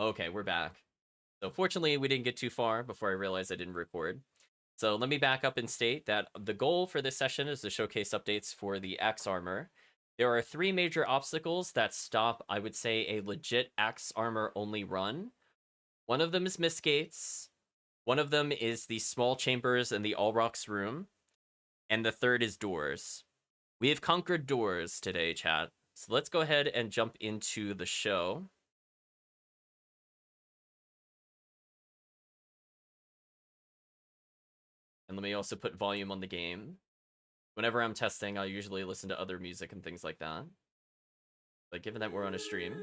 Okay, we're back. So fortunately, we didn't get too far before I realized I didn't record. So let me back up and state that the goal for this session is to showcase updates for the axe armor. There are 3 major obstacles that stop, I would say, a legit axe armor only run. One of them is Mist Gates. One of them is the small chambers in the All Rocks room. And the third is doors. We have conquered doors today, chat. So let's go ahead and jump into the show. And let me also put volume on the game. Whenever I'm testing, I usually listen to other music and things like that. But given that we're on a stream,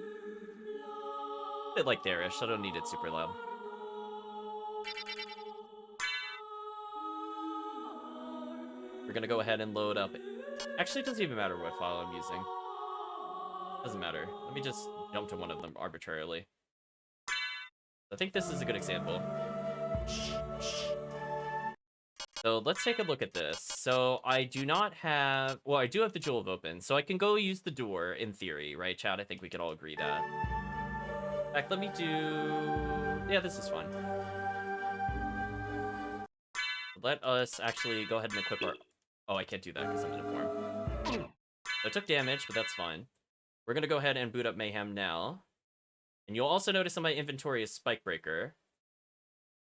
a bit like there-ish, I don't need it super loud. We're gonna go ahead and load up. Actually, it doesn't even matter what file I'm using. Doesn't matter. Let me just jump to one of them arbitrarily. I think this is a good example. So let's take a look at this. So I do not have... Well, I do have the Jewel of Open, so I can go use the door in theory, right, chat? I think we can all agree that. In fact, let me do... Yeah, this is fun. Let us actually go ahead and equip our... Oh, I can't do that because I'm in a form. So I took damage, but that's fine. We're going to go ahead and boot up Mayhem now. And you'll also notice in my inventory is Spike Breaker.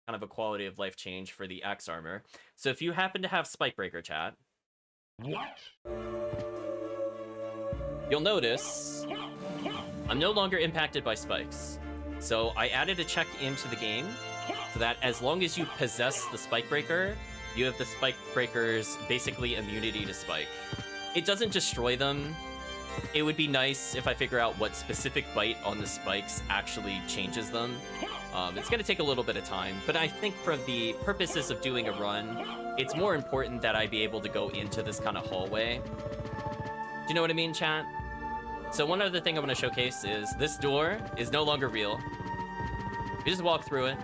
Kind of a quality of life change for the axe armor. So if you happen to have Spike Breaker, chat, what? You'll notice I'm no longer impacted by spikes. So I added a check into the game so that as long as you possess the Spike Breaker, you have the Spike Breaker's basically immunity to spike. It doesn't destroy them. It would be nice if I figure out what specific bite on the spikes actually changes them. It's going to take a little bit of time, but I think for the purposes of doing a run, it's more important that I be able to go into this kind of hallway. Do you know what I mean, chat? So one other thing I want to showcase is this door is no longer real. You just walk through it.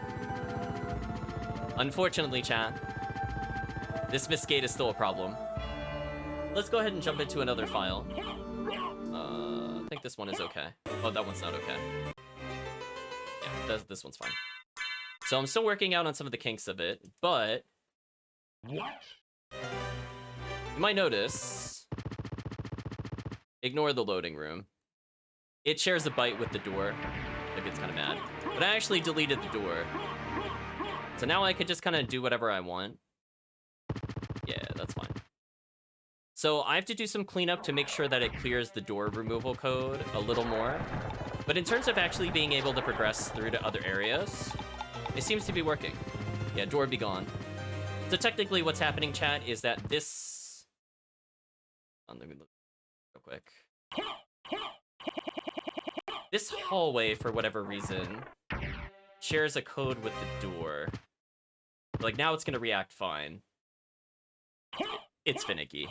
Unfortunately, chat, this Mist Gate is still a problem. Let's go ahead and jump into another file. I think this one is okay. Oh, that one's not okay. Yeah, this one's fine. So I'm still working out on some of the kinks of it, but... What? You might notice... Ignore the loading room. It shares a bite with the door. It gets kind of mad. But I actually deleted the door. So now I could just kind of do whatever I want. Yeah, that's fine. So I have to do some cleanup to make sure that it clears the door removal code a little more. But in terms of actually being able to progress through to other areas, it seems to be working. Yeah, door be gone. So technically what's happening, chat, is that this... Let me look real quick. This hallway, for whatever reason, shares a code with the door. Like, now it's going to react fine. It's finicky.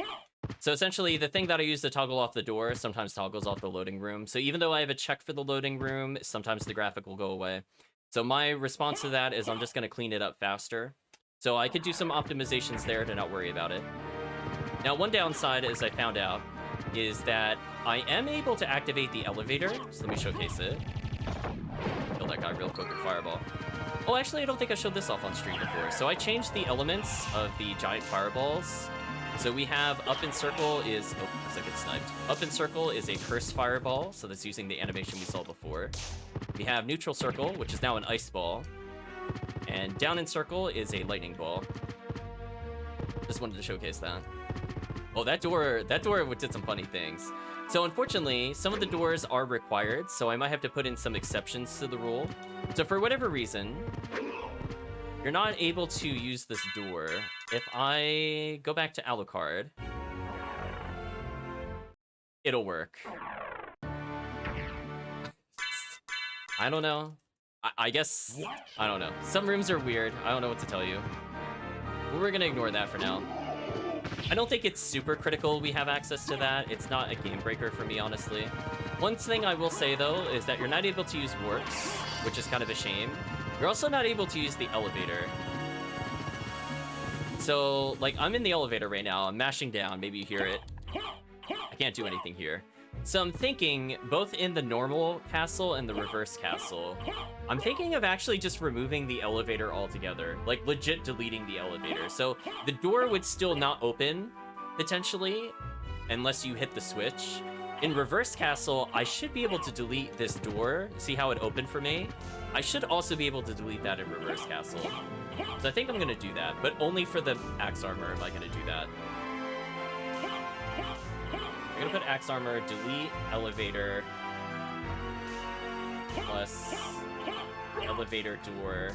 So essentially, the thing that I use to toggle off the door sometimes toggles off the loading room. So even though I have a check for the loading room, sometimes the graphic will go away. So my response to that is I'm just going to clean it up faster. So I could do some optimizations there to not worry about it. Now, one downside, as I found out, is that I am able to activate the elevator. So let me showcase it. Kill that guy real quick with Fireball. Oh, actually, I don't think I showed this off on stream before. So I changed the elements of the giant fireballs. So we have up in circle is... Oh, looks like it's sniped. Up in circle is a cursed fireball, so that's using the animation we saw before. We have neutral circle, which is now an ice ball. And down in circle is a lightning ball. Just wanted to showcase that. Oh, that door did some funny things. So unfortunately, some of the doors are required, so I might have to put in some exceptions to the rule. So for whatever reason, you're not able to use this door. If I go back to Alucard, it'll work. I don't know. I guess, I don't know. Some rooms are weird. I don't know what to tell you. We're gonna ignore that for now. I don't think it's super critical we have access to that. It's not a game breaker for me, honestly. One thing I will say, though, is that you're not able to use warps, which is kind of a shame. You're also not able to use the elevator. So, like, I'm in the elevator right now. I'm mashing down. Maybe you hear it. I can't do anything here. So I'm thinking, both in the normal castle and the reverse castle, I'm thinking of actually just removing the elevator altogether. Like, legit deleting the elevator. So the door would still not open, potentially, unless you hit the switch. In reverse castle, I should be able to delete this door. See how it opened for me? I should also be able to delete that in reverse castle. So I think I'm gonna do that, but only for the axe armor am I gonna do that. I'm gonna put axe armor, delete elevator, plus elevator door,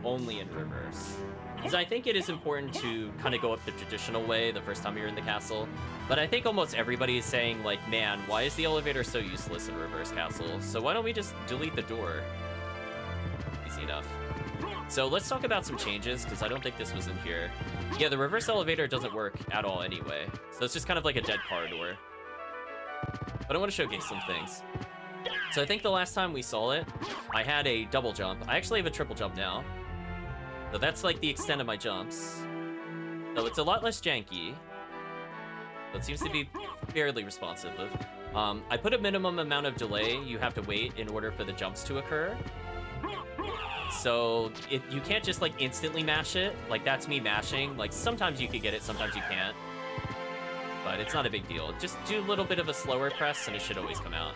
only in reverse. Because I think it is important to kind of go up the traditional way the first time you're in the castle. But I think almost everybody is saying, like, man, why is the elevator so useless in reverse castle? So why don't we just delete the door? Easy enough. So let's talk about some changes, because I don't think this was in here. Yeah, the reverse elevator doesn't work at all anyway. So it's just kind of like a dead corridor. But I want to showcase some things. So I think the last time we saw it, I had a double jump. I actually have a triple jump now. So that's like the extent of my jumps. So it's a lot less janky. So it seems to be fairly responsive. I put a minimum amount of delay you have to wait in order for the jumps to occur. So you can't just like instantly mash it. Like that's me mashing. Like sometimes you could get it, sometimes you can't. But it's not a big deal. Just do a little bit of a slower press and it should always come out.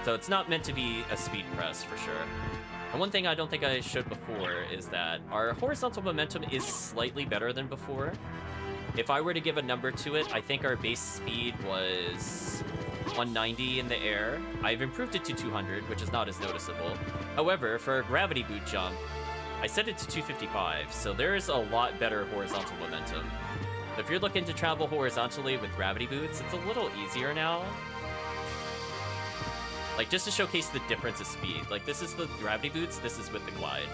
So it's not meant to be a speed press for sure. And one thing I don't think I showed before is that our horizontal momentum is slightly better than before. If I were to give a number to it, I think our base speed was 190 in the air. I've improved it to 200, which is not as noticeable. However, for a gravity boot jump, I set it to 255, so there's a lot better horizontal momentum. If you're looking to travel horizontally with gravity boots, it's a little easier now. Like, just to showcase the difference of speed. Like, this is the gravity boots, this is with the glide.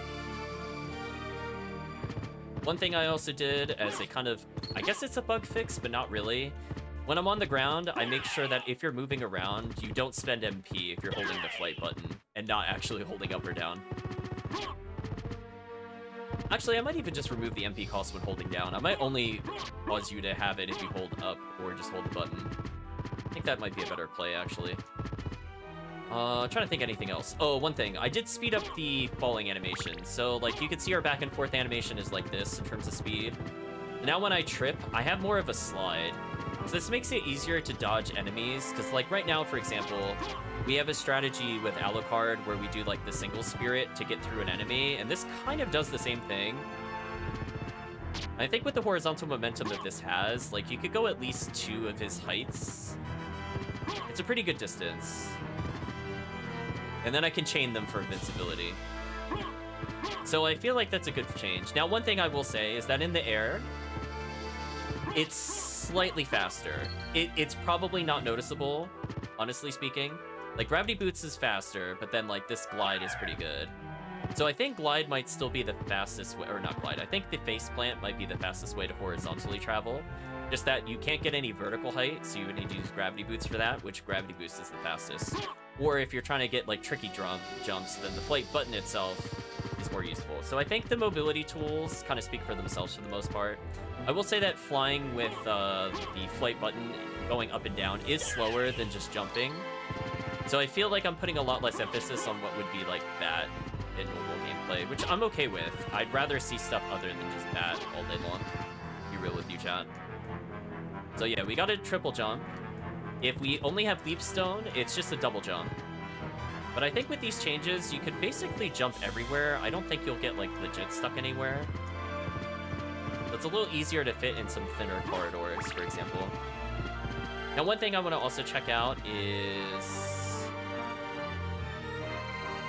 One thing I also did as a kind of, I guess it's a bug fix, but not really. When I'm on the ground, I make sure that if you're moving around, you don't spend MP if you're holding the flight button and not actually holding up or down. Actually, I might even just remove the MP cost when holding down. I might only cause you to have it if you hold up or just hold the button. I think that might be a better play, actually. Trying to think anything else. Oh, one thing. I did speed up the falling animation. So, like, you can see our back and forth animation is like this in terms of speed. Now when I trip, I have more of a slide. So this makes it easier to dodge enemies. Because, like, right now, for example, we have a strategy with Alucard where we do, like, the single spirit to get through an enemy. And this kind of does the same thing. I think with the horizontal momentum that this has, like, you could go at least 2 of his heights. It's a pretty good distance. And then I can chain them for invincibility. So I feel like that's a good change. Now, one thing I will say is that in the air, it's slightly faster. It's probably not noticeable, honestly speaking. Like, Gravity Boots is faster, but then, like, this glide is pretty good. So I think glide might still be the fastest way, or not glide. I think the face plant might be the fastest way to horizontally travel. Just that you can't get any vertical height, so you would need to use Gravity Boots for that, which Gravity Boost is the fastest. Or if you're trying to get, like, tricky jumps, then the flight button itself is more useful. So I think the mobility tools kind of speak for themselves for the most part. I will say that flying with the flight button going up and down is slower than just jumping. So I feel like I'm putting a lot less emphasis on what would be like that in normal gameplay, which I'm okay with. I'd rather see stuff other than just that all day long. Be real with you, chat. So yeah, we got a triple jump. If we only have Leap Stone, it's just a double jump. But I think with these changes, you could basically jump everywhere. I don't think you'll get, like, legit stuck anywhere. So it's a little easier to fit in some thinner corridors, for example. Now, one thing I want to also check out is...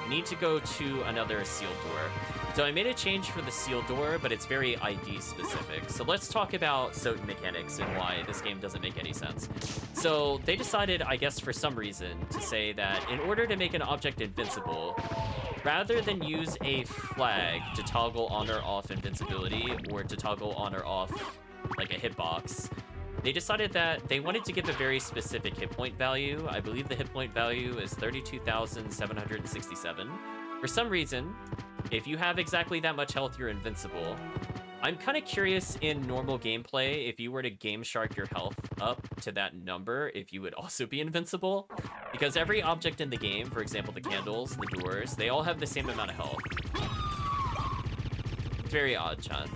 need to go to another sealed door. So I made a change for the sealed door, but it's very ID specific. So let's talk about SotN mechanics and why this game doesn't make any sense. So they decided, I guess for some reason, to say that in order to make an object invincible, rather than use a flag to toggle on or off invincibility, or to toggle on or off like a hitbox, they decided that they wanted to give a very specific hit point value. I believe the hit point value is 32,767. For some reason, if you have exactly that much health, you're invincible. I'm kind of curious in normal gameplay, if you were to Game Shark your health up to that number, if you would also be invincible. Because every object in the game, for example, the candles, the doors, they all have the same amount of health. It's very odd, chat.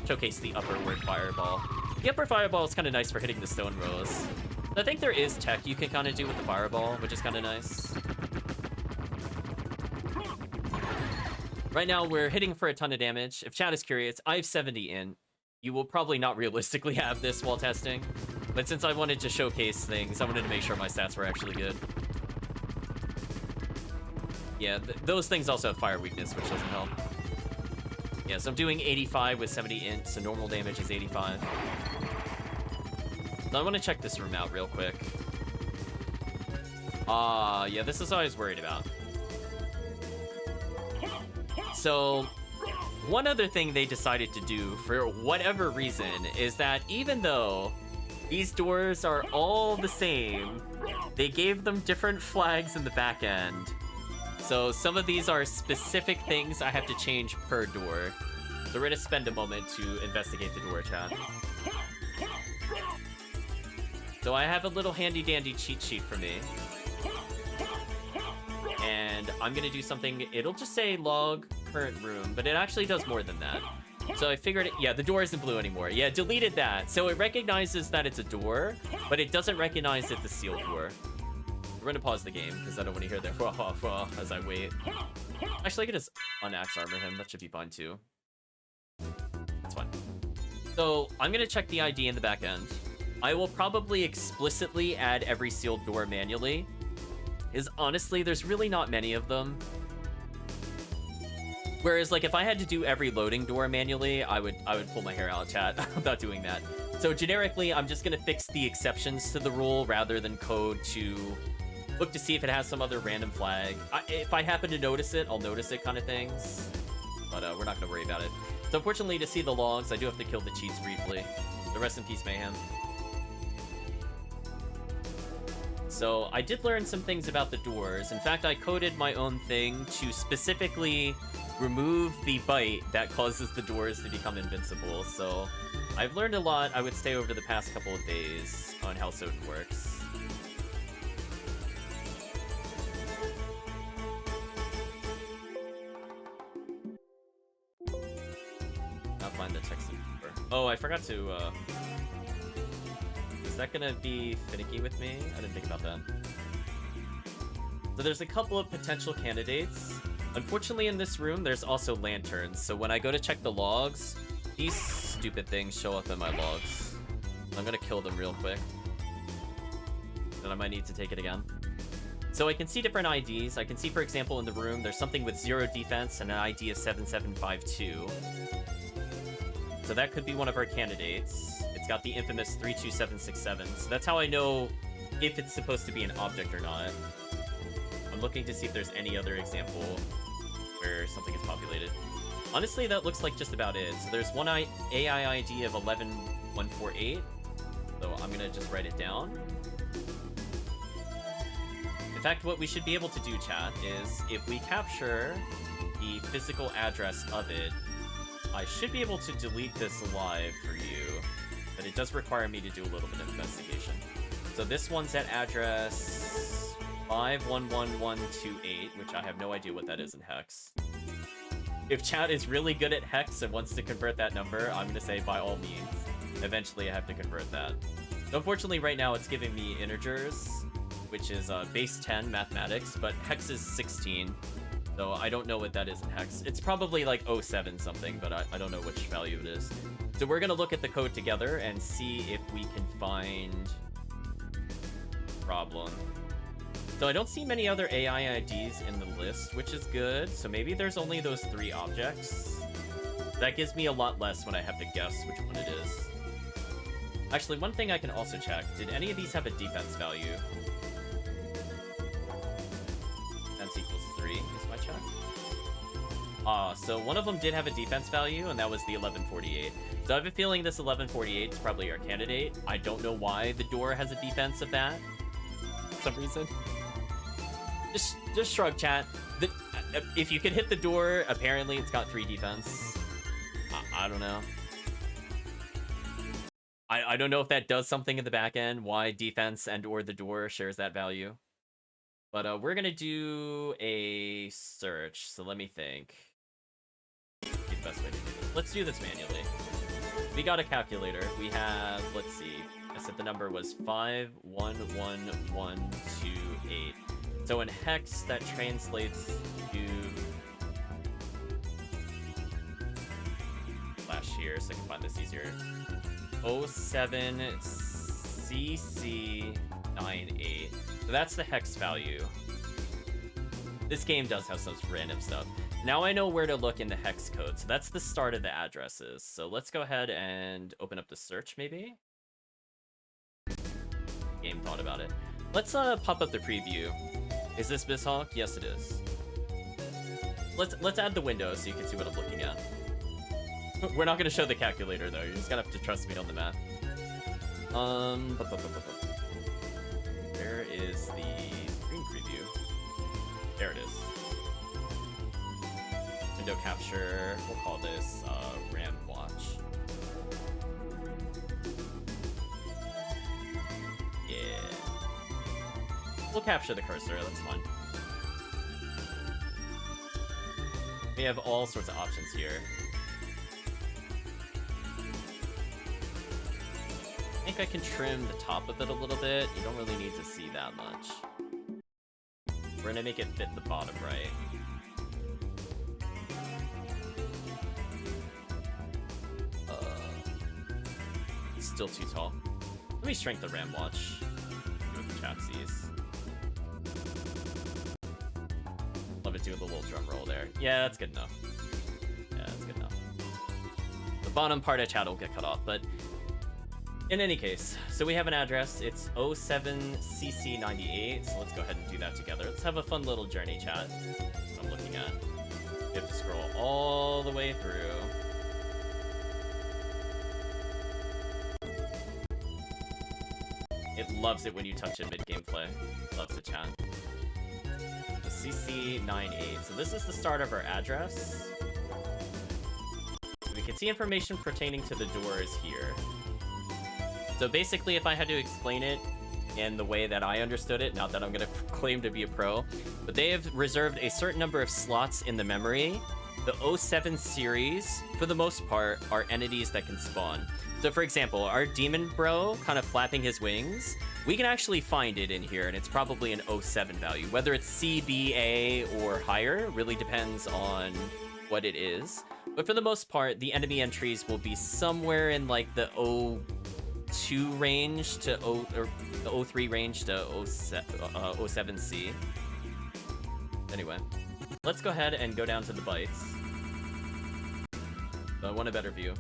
Showcase the upperward fireball. The upper fireball is kind of nice for hitting the stone rows. I think there is tech you can kind of do with the fireball, which is kind of nice. Right now, we're hitting for a ton of damage. If chat is curious, I have 70 in. You will probably not realistically have this while testing. But since I wanted to showcase things, I wanted to make sure my stats were actually good. Yeah, those things also have fire weakness, which doesn't help. Yeah, so I'm doing 85 with 70 int, so normal damage is 85. So I want to check this room out real quick. Yeah, this is what I was worried about. So, one other thing they decided to do, for whatever reason, is that even though these doors are all the same, they gave them different flags in the back end. So some of these are specific things I have to change per door. So we're gonna spend a moment to investigate the door, chat. So I have a little handy dandy cheat sheet for me. And I'm gonna do something, it'll just say log current room, but it actually does more than that. So I figured, yeah, the door isn't blue anymore. Yeah, deleted that. So it recognizes that it's a door, but it doesn't recognize it's a sealed door. We're gonna pause the game, because I don't want to hear that as I wait. Actually, I could just unaxe armor him. That should be fine, too. That's fine. So I'm gonna check the ID in the back end. I will probably explicitly add every sealed door manually. Is honestly, there's really not many of them. Whereas, like, if I had to do every loading door manually, I would pull my hair out, chat. I'm not doing that. So generically, I'm just gonna fix the exceptions to the rule rather than code to look to see if it has some other random flag. If I happen to notice it, I'll notice it kind of things. But we're not gonna worry about it. So unfortunately, to see the logs, I do have to kill the cheats briefly. The rest in peace, Mayhem. So I did learn some things about the doors. In fact, I coded my own thing to specifically remove the bite that causes the doors to become invincible. So I've learned a lot, I would say, over the past couple of days on how SotN works. I'll find the text. Oh, I forgot to, Is that gonna be finicky with me? I didn't think about that. So there's a couple of potential candidates. Unfortunately, in this room, there's also lanterns. So when I go to check the logs, these stupid things show up in my logs. I'm gonna kill them real quick. Then I might need to take it again. So I can see different IDs. I can see, for example, in the room, there's something with 0 defense and an ID of 7752. So that could be one of our candidates. It's got the infamous 32767. So that's how I know if it's supposed to be an object or not. I'm looking to see if there's any other example where something is populated. Honestly, that looks like just about it. So there's one AI ID of 11148. So I'm gonna just write it down. In fact, what we should be able to do, chat, is if we capture the physical address of it, I should be able to delete this live for you, but it does require me to do a little bit of investigation. So this one's at address 511128, which I have no idea what that is in hex. If chat is really good at hex and wants to convert that number, I'm gonna say by all means. Eventually I have to convert that. So unfortunately right now it's giving me integers, which is base 10 mathematics, but hex is 16. So I don't know what that is in hex. It's probably like 07 something, but I don't know which value it is. So we're gonna look at the code together and see if we can find problem. So I don't see many other AI IDs in the list, which is good. So maybe there's only those 3 objects. That gives me a lot less when I have to guess which one it is. Actually, one thing I can also check. Did any of these have a defense value? Defense equals 3 is my check. So one of them did have a defense value, and that was the 1148. So I have a feeling this 1148 is probably our candidate. I don't know why the door has a defense of that. For some reason. Just shrug, chat. If you can hit the door, apparently it's got 3 defense. I don't know. I don't know if that does something in the back end, why defense and or the door shares that value. But we're gonna do a search, so let me think. The best way to do this. Let's do this manually. We got a calculator. We have, let's see. I said the number was 511128. So in hex, that translates to flash here so I can find this easier. 07CC98. So that's the hex value. This game does have some random stuff. Now I know where to look in the hex code. So that's the start of the addresses. So let's go ahead and open up the search maybe. Game thought about it. Let's pop up the preview. Is this Bisshawk? Yes, it is. Let's add the window so you can see what I'm looking at. We're not gonna show the calculator though. You're just gonna have to trust me on the math. Where is the screen preview? There it is. Window capture. We'll call this RAM watch. Yeah. We'll capture the cursor. That's fine. We have all sorts of options here. I think I can trim the top of it a little bit. You don't really need to see that much. We're gonna make it fit the bottom right. It's still too tall. Let me shrink the RAM watch. See what the chat sees. Love it doing the little drum roll there. Yeah, that's good enough. Yeah, that's good enough. The bottom part of chat will get cut off, but in any case, so we have an address. It's 07CC98, so let's go ahead and do that together. Let's have a fun little journey chat. That's what I'm looking at. You have to scroll all the way through. It loves it when you touch it mid-game play. Loves the chat. The CC98. So this is the start of our address. We can see information pertaining to the doors here. So basically, if I had to explain it in the way that I understood it, not that I'm going to claim to be a pro, but they have reserved a certain number of slots in the memory. The 07 series, for the most part, are entities that can spawn. So for example, our demon bro kind of flapping his wings, we can actually find it in here, and it's probably an 07 value. Whether it's C, B, A, or higher, really depends on what it is. But for the most part, the enemy entries will be somewhere in like the 02 range to or the 03 range to 07C. Anyway, let's go ahead and go down to the bytes. So I want a better view.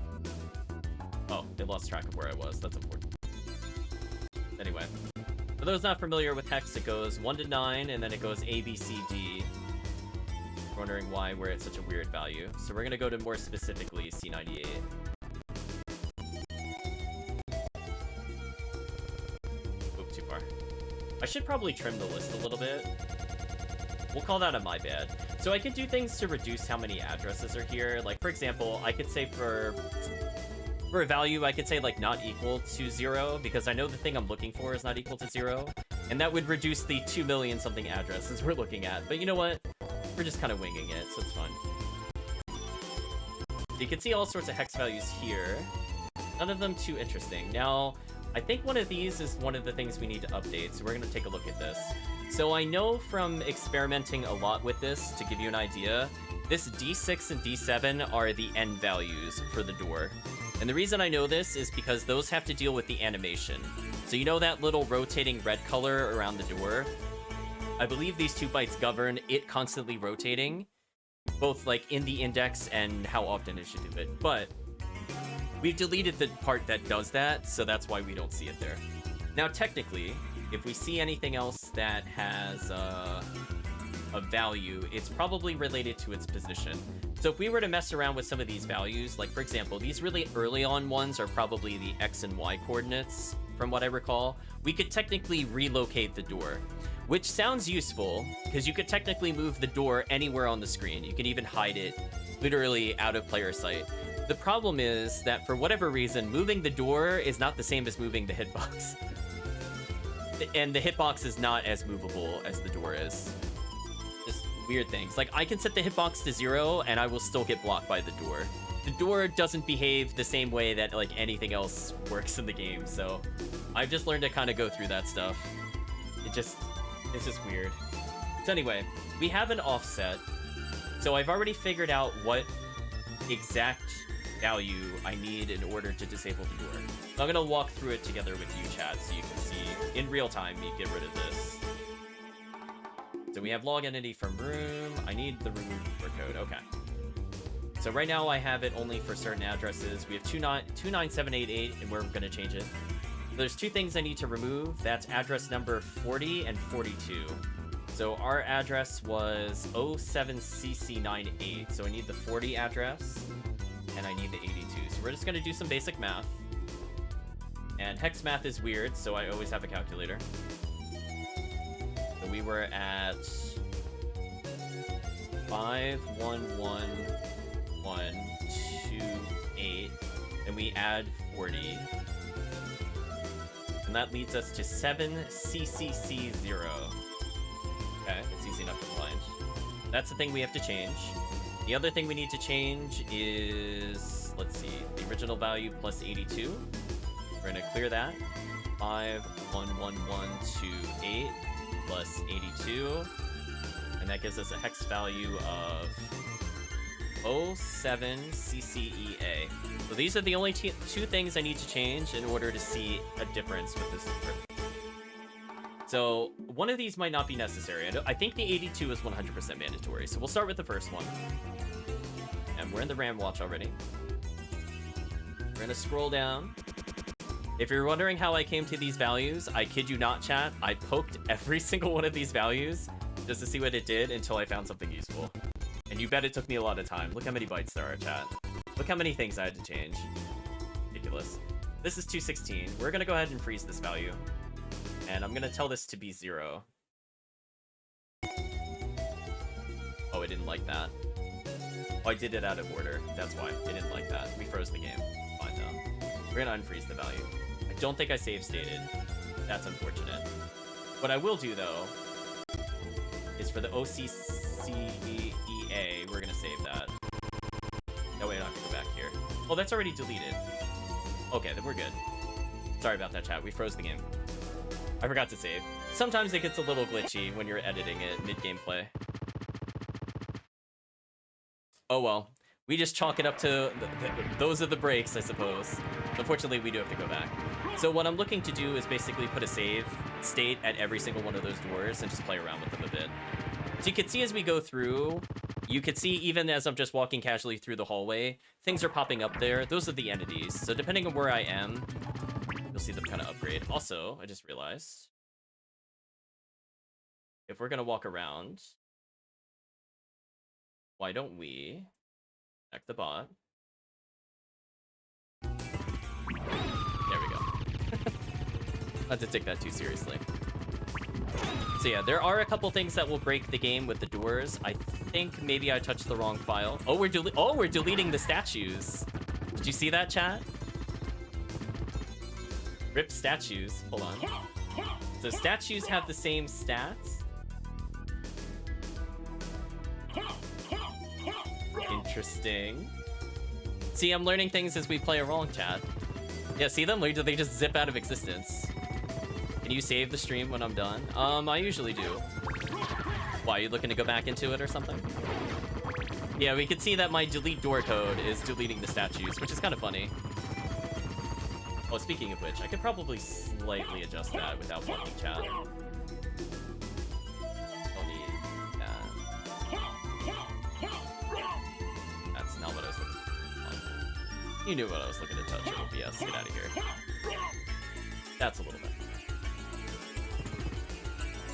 Oh, they lost track of where I was. That's important. Anyway, for those not familiar with hex, it goes 1 to 9, and then it goes A, B, C, D. Wondering why we're at such a weird value. So we're gonna go to more specifically C98. Oop, too far. I should probably trim the list a little bit. We'll call that a my bad. So I could do things to reduce how many addresses are here. Like, for example, I could say for a value, I could say, like, not equal to 0, because I know the thing I'm looking for is not equal to 0. And that would reduce the 2 million something addresses we're looking at. But you know what? We're just kind of winging it, so it's fun. So you can see all sorts of hex values here. None of them too interesting. Now, I think one of these is one of the things we need to update, so we're going to take a look at this. So I know from experimenting a lot with this, to give you an idea, this D6 and D7 are the end values for the door. And the reason I know this is because those have to deal with the animation. So you know that little rotating red color around the door? I believe these 2 bytes govern it constantly rotating, both like in the index and how often it should do it. But we've deleted the part that does that, so that's why we don't see it there. Now, technically, if we see anything else that has a value, it's probably related to its position. So if we were to mess around with some of these values, like for example, these really early on ones are probably the X and Y coordinates, from what I recall. We could technically relocate the door, which sounds useful, because you could technically move the door anywhere on the screen. You can even hide it literally out of player sight. The problem is that for whatever reason, moving the door is not the same as moving the hitbox. And the hitbox is not as movable as the door is. Just weird things. Like, I can set the hitbox to 0 and I will still get blocked by the door. The door doesn't behave the same way that, like, anything else works in the game, so I've just learned to kind of go through that stuff. It's just weird. So anyway, we have an offset. So I've already figured out what exact value I need in order to disable the door. So I'm gonna walk through it together with you, chat, so you can see in real time me get rid of this. So we have log entity from room. I need the remove door code. Okay. So right now I have it only for certain addresses. We have 29788, and we're gonna change it. There's two things I need to remove. That's address number 40 and 42. So our address was 07cc98. So I need the 40 address, and I need the 82. So we're just gonna do some basic math. And hex math is weird, so I always have a calculator. So we were at 51128, and we add 40. And that leads us to 7CCC0. Okay, it's easy enough to find. That's the thing we have to change. The other thing we need to change is, let's see, the original value plus 82. We're gonna clear that. 51128 plus 82. And that gives us a hex value of 07CCEA. So these are the only two things I need to change in order to see a difference with this script. So one of these might not be necessary. I think the 82 is 100% mandatory. So we'll start with the first one. And we're in the RAM watch already. We're gonna scroll down. If you're wondering how I came to these values, I kid you not, chat. I poked every single one of these values just to see what it did until I found something useful. And you bet it took me a lot of time. Look how many bytes there are, chat. Look how many things I had to change. Ridiculous. This is 216. We're gonna go ahead and freeze this value. And I'm gonna tell this to be 0. Oh, it didn't like that. Oh, I did it out of order. That's why. It didn't like that. We froze the game. Fine, though. We're gonna unfreeze the value. I don't think I save stated. That's unfortunate. What I will do, though, is for the OCCEA, we're gonna save that. That way I don't have to go back here. Oh, that's already deleted. Okay, then we're good. Sorry about that, chat. We froze the game. I forgot to save. Sometimes it gets a little glitchy when you're editing it mid-game play. Oh well. We just chalk it up to those are the breaks, I suppose. Unfortunately, we do have to go back. So what I'm looking to do is basically put a save state at every single one of those doors and just play around with them a bit. So you can see as we go through, you can see even as I'm just walking casually through the hallway, things are popping up there. Those are the entities. So depending on where I am, you'll see them kind of upgrade. Also, I just realized, if we're going to walk around, why don't we check the bot? There we go. Not to take that too seriously. So yeah, there are a couple things that will break the game with the doors. I think maybe I touched the wrong file. Oh, we're deleting the statues. Did you see that, chat? Rip statues. Hold on. So statues have the same stats. Interesting. See, I'm learning things as we play along, chat. Yeah, see them? Or do they just zip out of existence? Can you save the stream when I'm done? I usually do. Why, are you looking to go back into it or something? Yeah, we can see that my delete door code is deleting the statues, which is kind of funny. Oh, speaking of which, I could probably slightly adjust that without blocking chat. Don't need that. That's not what I was looking for. You knew what I was looking to touch. OBS, get out of here. That's a little bit.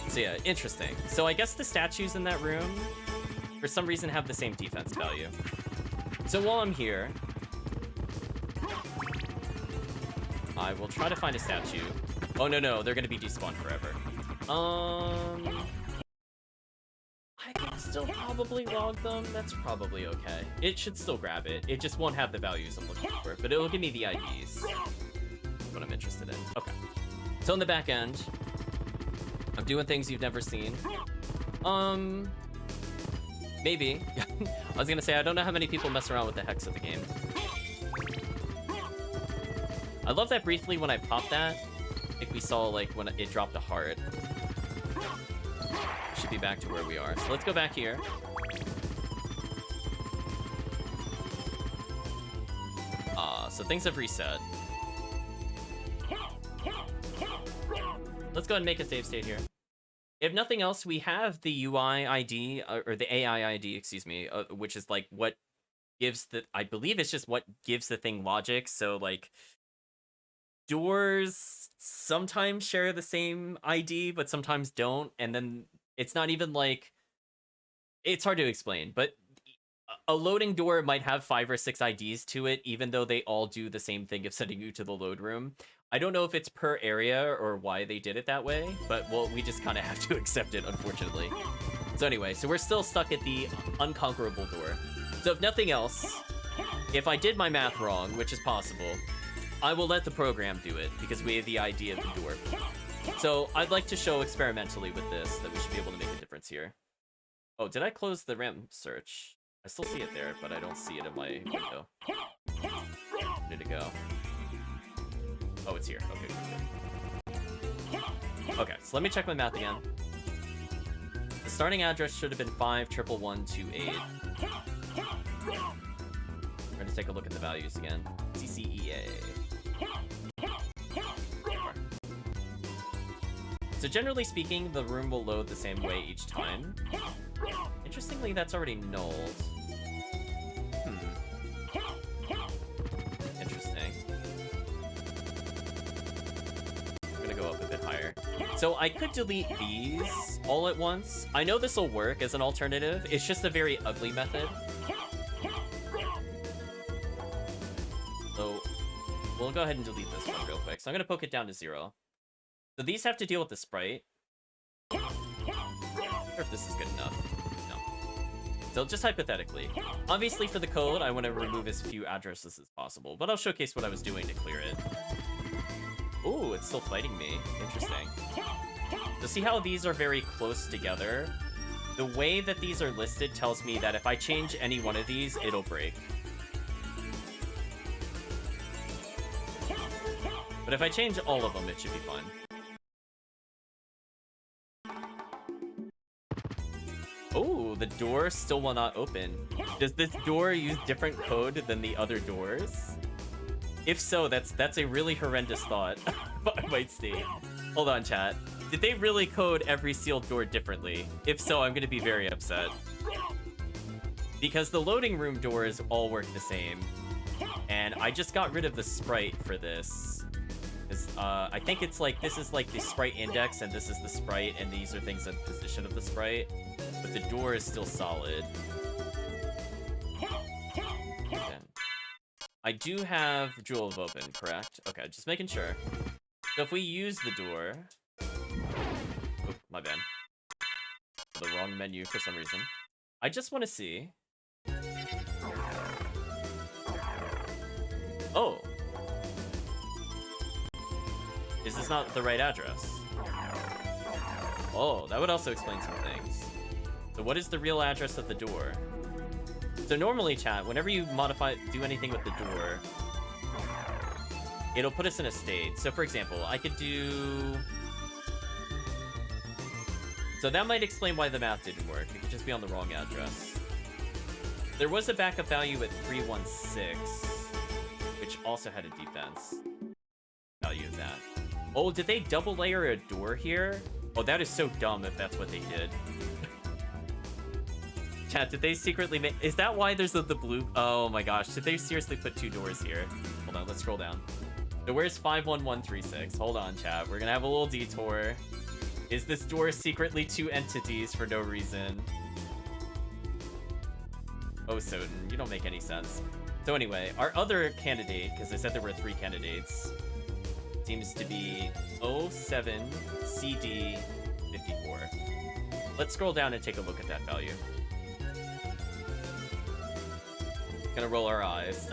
So yeah, interesting. So I guess the statues in that room, for some reason, have the same defense value. So while I'm here, I will try to find a statue. Oh, no, they're gonna be despawned forever. I could still probably log them. That's probably okay. It should still grab it. It just won't have the values I'm looking for, but it'll give me the IDs. What I'm interested in. Okay. So in the back end, I'm doing things you've never seen. Maybe. I was gonna say, I don't know how many people mess around with the hex of the game. I love that briefly when I popped that. I think we saw, like, when it dropped a heart. Should be back to where we are. So let's go back here. So things have reset. Let's go ahead and make a save state here. If nothing else, we have the UI ID, or the AI ID, excuse me, which is like what gives the, I believe it's just what gives the thing logic. So like doors sometimes share the same ID, but sometimes don't. And then it's not even like, it's hard to explain, but a loading door might have 5 or 6 IDs to it, even though they all do the same thing of sending you to the load room. I don't know if it's per area or why they did it that way, but well, we just kind of have to accept it, unfortunately. So anyway, so we're still stuck at the unconquerable door. So if nothing else, if I did my math wrong, which is possible, I will let the program do it because we have the ID of the door. So I'd like to show experimentally with this that we should be able to make a difference here. Oh, did I close the RAM search? I still see it there, but I don't see it in my window. Where did it go? Oh, it's here. Okay, good. Okay, so let me check my math again. The starting address should have been 51128. We're gonna take a look at the values again. CCEA. So generally speaking, the room will load the same way each time. Interestingly, that's already nulled. Interesting. I'm gonna go up a bit higher. So I could delete these all at once. I know this will work as an alternative. It's just a very ugly method. So we'll go ahead and delete this one real quick. So I'm gonna poke it down to 0. So these have to deal with the sprite. I'm not sure if this is good enough. So just hypothetically, obviously for the code, I want to remove as few addresses as possible, but I'll showcase what I was doing to clear it. Ooh, it's still fighting me. Interesting. So see how these are very close together? The way that these are listed tells me that if I change any one of these, it'll break. But if I change all of them, it should be fine. Oh, the door still will not open. Does this door use different code than the other doors? If so, that's a really horrendous thought. I might see. Hold on, chat. Did they really code every sealed door differently? If so, I'm gonna be very upset. Because the loading room doors all work the same. And I just got rid of the sprite for this. I think it's like, this is like the sprite index, and this is the sprite, and these are things in position of the sprite. But the door is still solid. Okay. I do have Jewel of Open, correct? Okay, just making sure. So if we use the door... Oh, my bad. The wrong menu for some reason. I just want to see... Oh! Is this not the right address? Oh, that would also explain some things. So what is the real address of the door? So normally, chat, whenever you do anything with the door, it'll put us in a state. So for example, I could do... So that might explain why the math didn't work. It could just be on the wrong address. There was a backup value at 316, which also had a defense value of that. Oh, did they double layer a door here? Oh, that is so dumb if that's what they did. Chat, did they secretly make... Is that why there's the blue... Oh my gosh, did they seriously put 2 doors here? Hold on, let's scroll down. So where's 51136? Hold on, chat. We're gonna have a little detour. Is this door secretly 2 entities for no reason? Oh, SotN, you don't make any sense. So anyway, our other candidate, because I said there were 3 candidates, seems to be 07CD54. Let's scroll down and take a look at that value. Gonna roll our eyes.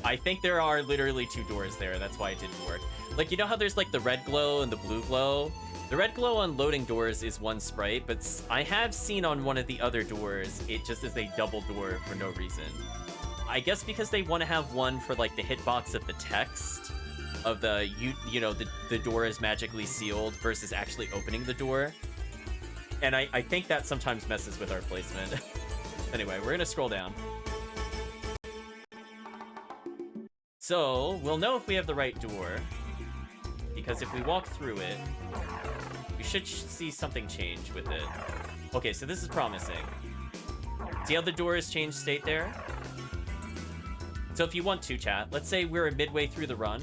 I think there are literally 2 doors there. That's why it didn't work. Like, you know how there's like the red glow and the blue glow? The red glow on loading doors is 1 sprite, but I have seen on one of the other doors, it just is a double door for no reason. I guess because they want to have one for like the hitbox of the text of the, you know, the door is magically sealed versus actually opening the door. And I think that sometimes messes with our placement. Anyway, we're gonna scroll down. So, we'll know if we have the right door, because if we walk through it, we should see something change with it. Okay, so this is promising. See how the door has changed state there? So if you want to, chat, let's say we're midway through the run.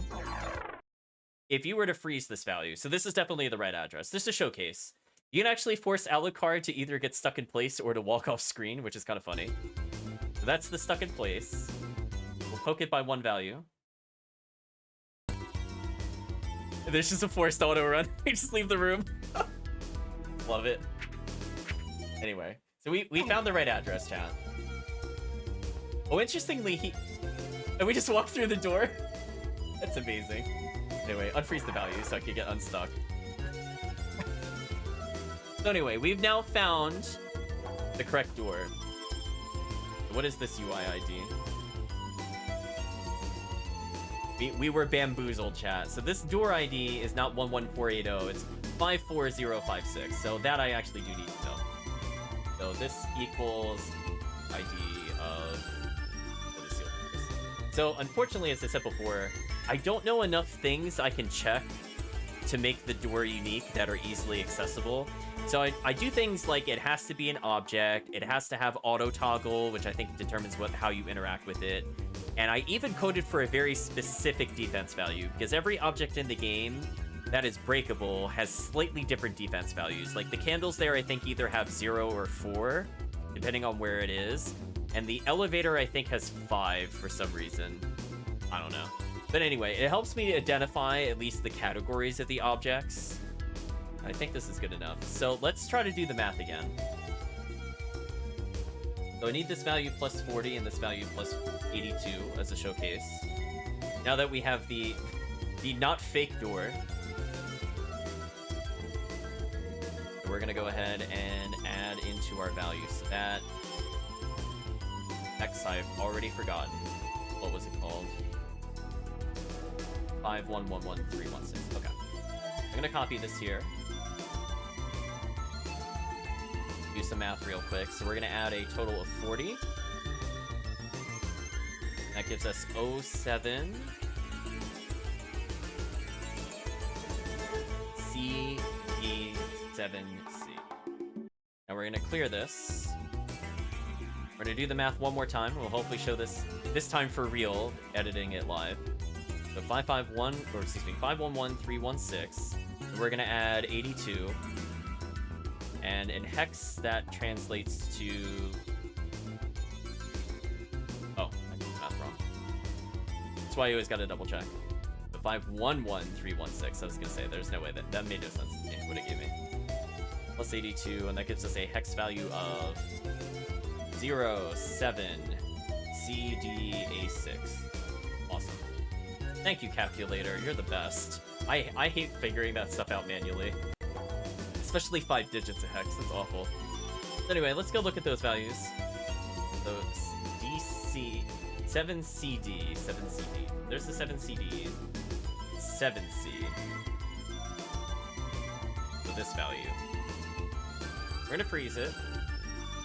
If you were to freeze this value, so this is definitely the right address. This is a showcase. You can actually force Alucard to either get stuck in place or to walk off screen, which is kind of funny. So that's the stuck in place. We'll poke it by 1 value. There's just a forced auto run. We just leave the room. Love it. Anyway, so we found the right address, chat. Oh, interestingly, and we just walked through the door. That's amazing. Anyway, unfreeze the value so I can get unstuck. So anyway, we've now found the correct door. What is this UI ID? We were bamboozled, chat. So this door ID is not 11480, it's 54056. So that I actually do need to know. So this equals ID of the sealed doors. So unfortunately, as I said before, I don't know enough things I can check to make the door unique that are easily accessible. So I do things like it has to be an object, it has to have auto toggle, which I think determines how you interact with it. And I even coded for a very specific defense value, because every object in the game that is breakable has slightly different defense values. Like the candles there, I think either have 0 or 4, depending on where it is. And the elevator, I think, has 5 for some reason. I don't know. But anyway, it helps me identify at least the categories of the objects. I think this is good enough. So let's try to do the math again. So I need this value plus 40 and this value plus 82 as a showcase. Now that we have the not fake door, we're gonna go ahead and add into our value. So that X, I've already forgotten. What was it called? 5111316. Okay. I'm gonna copy this here. Do some math real quick. So we're gonna add a total of 40. That gives us 07 CD7C. Now we're gonna clear this. We're gonna do the math one more time. We'll hopefully show this time for real, editing it live. So 5111316. We're gonna add 82. And in hex, that translates to... Oh, I did the math wrong. That's why you always gotta double check. The 511316. I was gonna say, there's no way that made no sense to me. What it gave me. Plus 82, and that gives us a hex value of 07CDA6. Awesome. Thank you, calculator. You're the best. I hate figuring that stuff out manually. Especially 5 digits of hex, that's awful. Anyway, let's go look at those values. So it's DC, 7CD. There's the 7CD, 7C. So this value. We're gonna freeze it.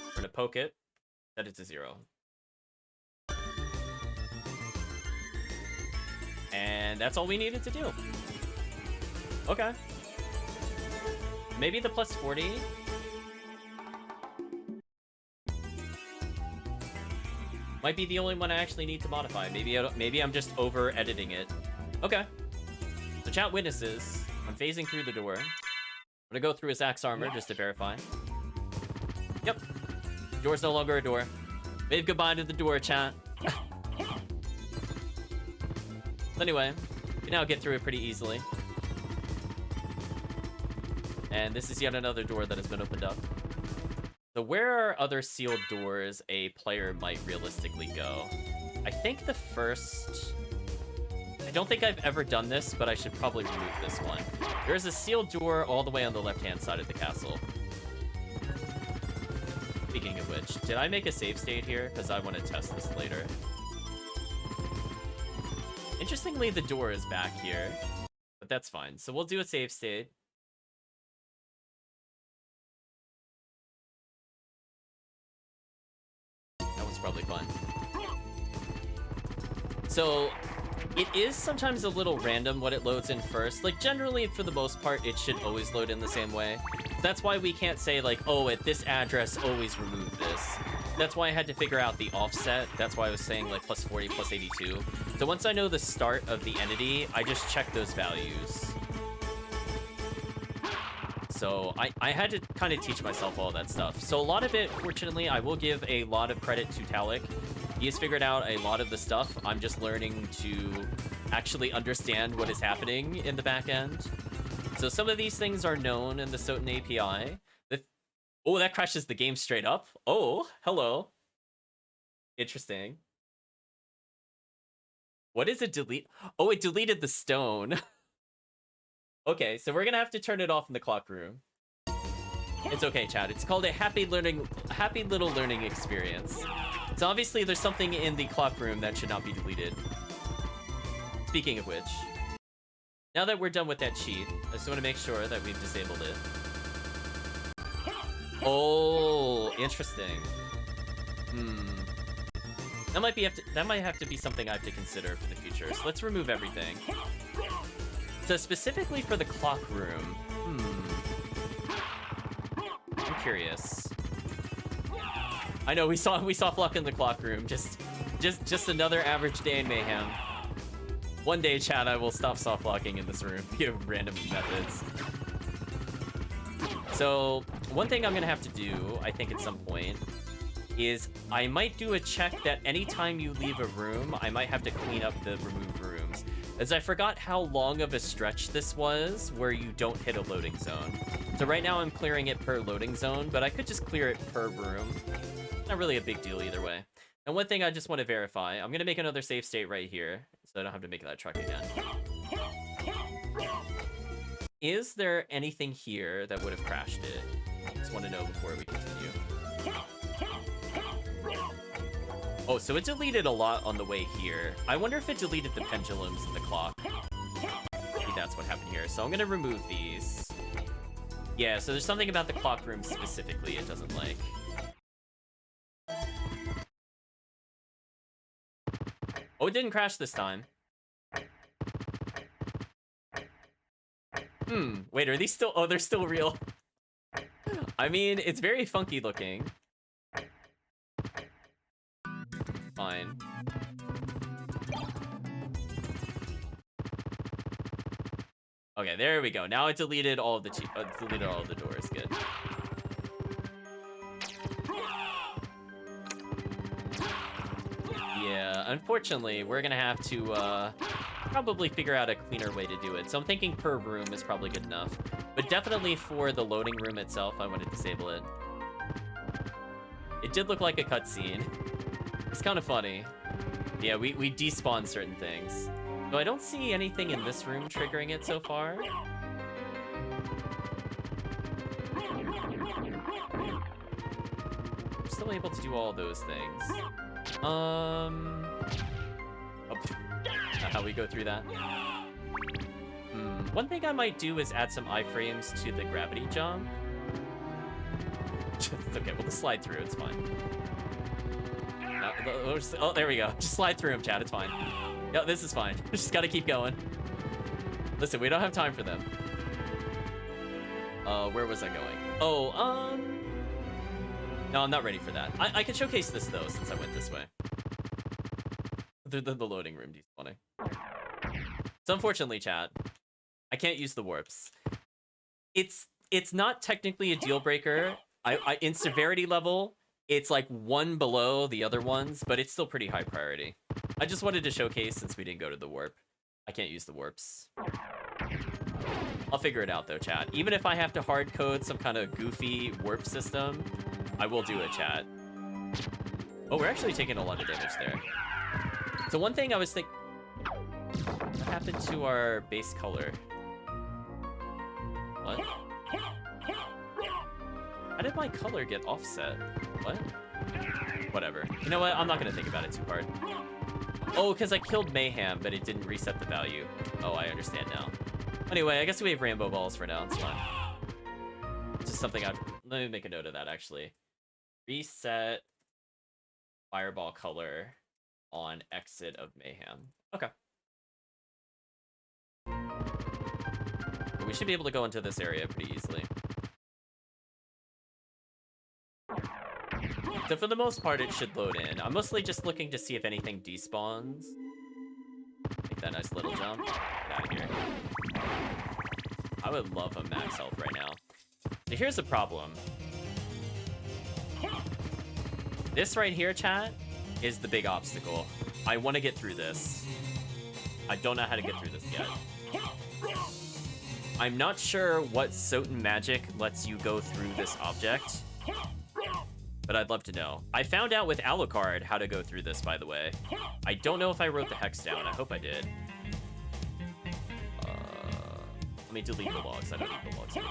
We're gonna poke it, set it to 0. And that's all we needed to do. Okay. Maybe the plus 40? Might be the only one I actually need to modify. Maybe I'm just over-editing it. Okay. So chat witnesses, I'm phasing through the door. I'm gonna go through his axe armor just to verify. Yep. Door's no longer a door. Wave goodbye to the door, chat. Anyway, we can now get through it pretty easily. And this is yet another door that has been opened up. So where are other sealed doors a player might realistically go? I think the first... I don't think I've ever done this, but I should probably remove this one. There's a sealed door all the way on the left-hand side of the castle. Speaking of which, did I make a save state here? Because I want to test this later. Interestingly, the door is back here, but that's fine. So we'll do a save state. That one's probably fun. So it is sometimes a little random what it loads in first. Like, generally, for the most part, it should always load in the same way. That's why we can't say, like, oh, at this address, always remove this. That's why I had to figure out the offset. That's why I was saying, like, plus 40, plus 82. So once I know the start of the entity, I just check those values. So I had to kind of teach myself all that stuff. So a lot of it, fortunately, I will give a lot of credit to Talik. He has figured out a lot of the stuff. I'm just learning to actually understand what is happening in the back end. So some of these things are known in the SotN API. Oh, that crashes the game straight up. Oh, hello. Interesting. What is a delete? Oh, it deleted the stone. Okay, so we're gonna have to turn it off in the clock room. It's okay, chat. It's called a happy little learning experience. So obviously there's something in the clock room that should not be deleted. Speaking of which, now that we're done with that cheat, I just want to make sure that we've disabled it. Oh, interesting. That might have to be something I have to consider for the future. So let's remove everything. So specifically for the clock room, I'm curious. I know we saw Flock in the clock room. Just another average day in Mayhem. One day, chat, I will stop soft locking in this room via random methods. So one thing I'm gonna have to do, I think at some point, is I might do a check that anytime you leave a room, I might have to clean up the removed rooms. As I forgot how long of a stretch this was where you don't hit a loading zone. So right now I'm clearing it per loading zone, but I could just clear it per room. Not really a big deal either way. And one thing I just want to verify, I'm gonna make another save state right here, so I don't have to make that truck again. Is there anything here that would have crashed it? Just want to know before we continue. Oh, so it deleted a lot on the way here. I wonder if it deleted the pendulums and the clock. Maybe that's what happened here. So I'm gonna remove these. Yeah, so there's something about the clock room specifically it doesn't like. Oh, it didn't crash this time. Wait, are these still... Oh, they're still real. I mean, it's very funky looking. Fine. Okay, there we go. Now it deleted all of the doors. Good. Yeah, unfortunately, we're gonna have to probably figure out a cleaner way to do it. So I'm thinking per room is probably good enough. But definitely for the loading room itself, I want to disable it. It did look like a cutscene. It's kind of funny. Yeah, we despawn certain things. So I don't see anything in this room triggering it so far. We're still able to do all those things. Oh, not how we go through that. One thing I might do is add some iframes to the gravity jump. It's okay, we'll just slide through, it's fine. Oh, there we go. Just slide through them, chat, it's fine. No, this is fine. Just gotta keep going. Listen, we don't have time for them. Where was I going? Oh, no, I'm not ready for that. I can showcase this, though, since I went this way. The loading room despawning. So unfortunately, chat, I can't use the warps. It's not technically a deal breaker. In severity level, it's like one below the other ones, but it's still pretty high priority. I just wanted to showcase since we didn't go to the warp. I can't use the warps. I'll figure it out though, chat. Even if I have to hard code some kind of goofy warp system, I will do it, chat. Oh, we're actually taking a lot of damage there. So one thing I was thinking, what happened to our base color? What? How did my color get offset? What? Whatever. You know what? I'm not gonna think about it too hard. Oh, because I killed Mayhem, but it didn't reset the value. Oh, I understand now. Anyway, I guess we have rainbow balls for now. It's fine. It's just something I'd... Let me make a note of that, actually. Reset fireball color on exit of Mayhem. Okay. But we should be able to go into this area pretty easily. So for the most part, it should load in. I'm mostly just looking to see if anything despawns. Make that nice little jump. Get out of here. I would love a max health right now. So here's the problem. This right here, chat, is the big obstacle. I want to get through this. I don't know how to get through this yet. I'm not sure what SotN magic lets you go through this object, but I'd love to know. I found out with Alucard how to go through this, by the way. I don't know if I wrote the hex down. I hope I did. Let me delete the logs. I don't need the logs. Hold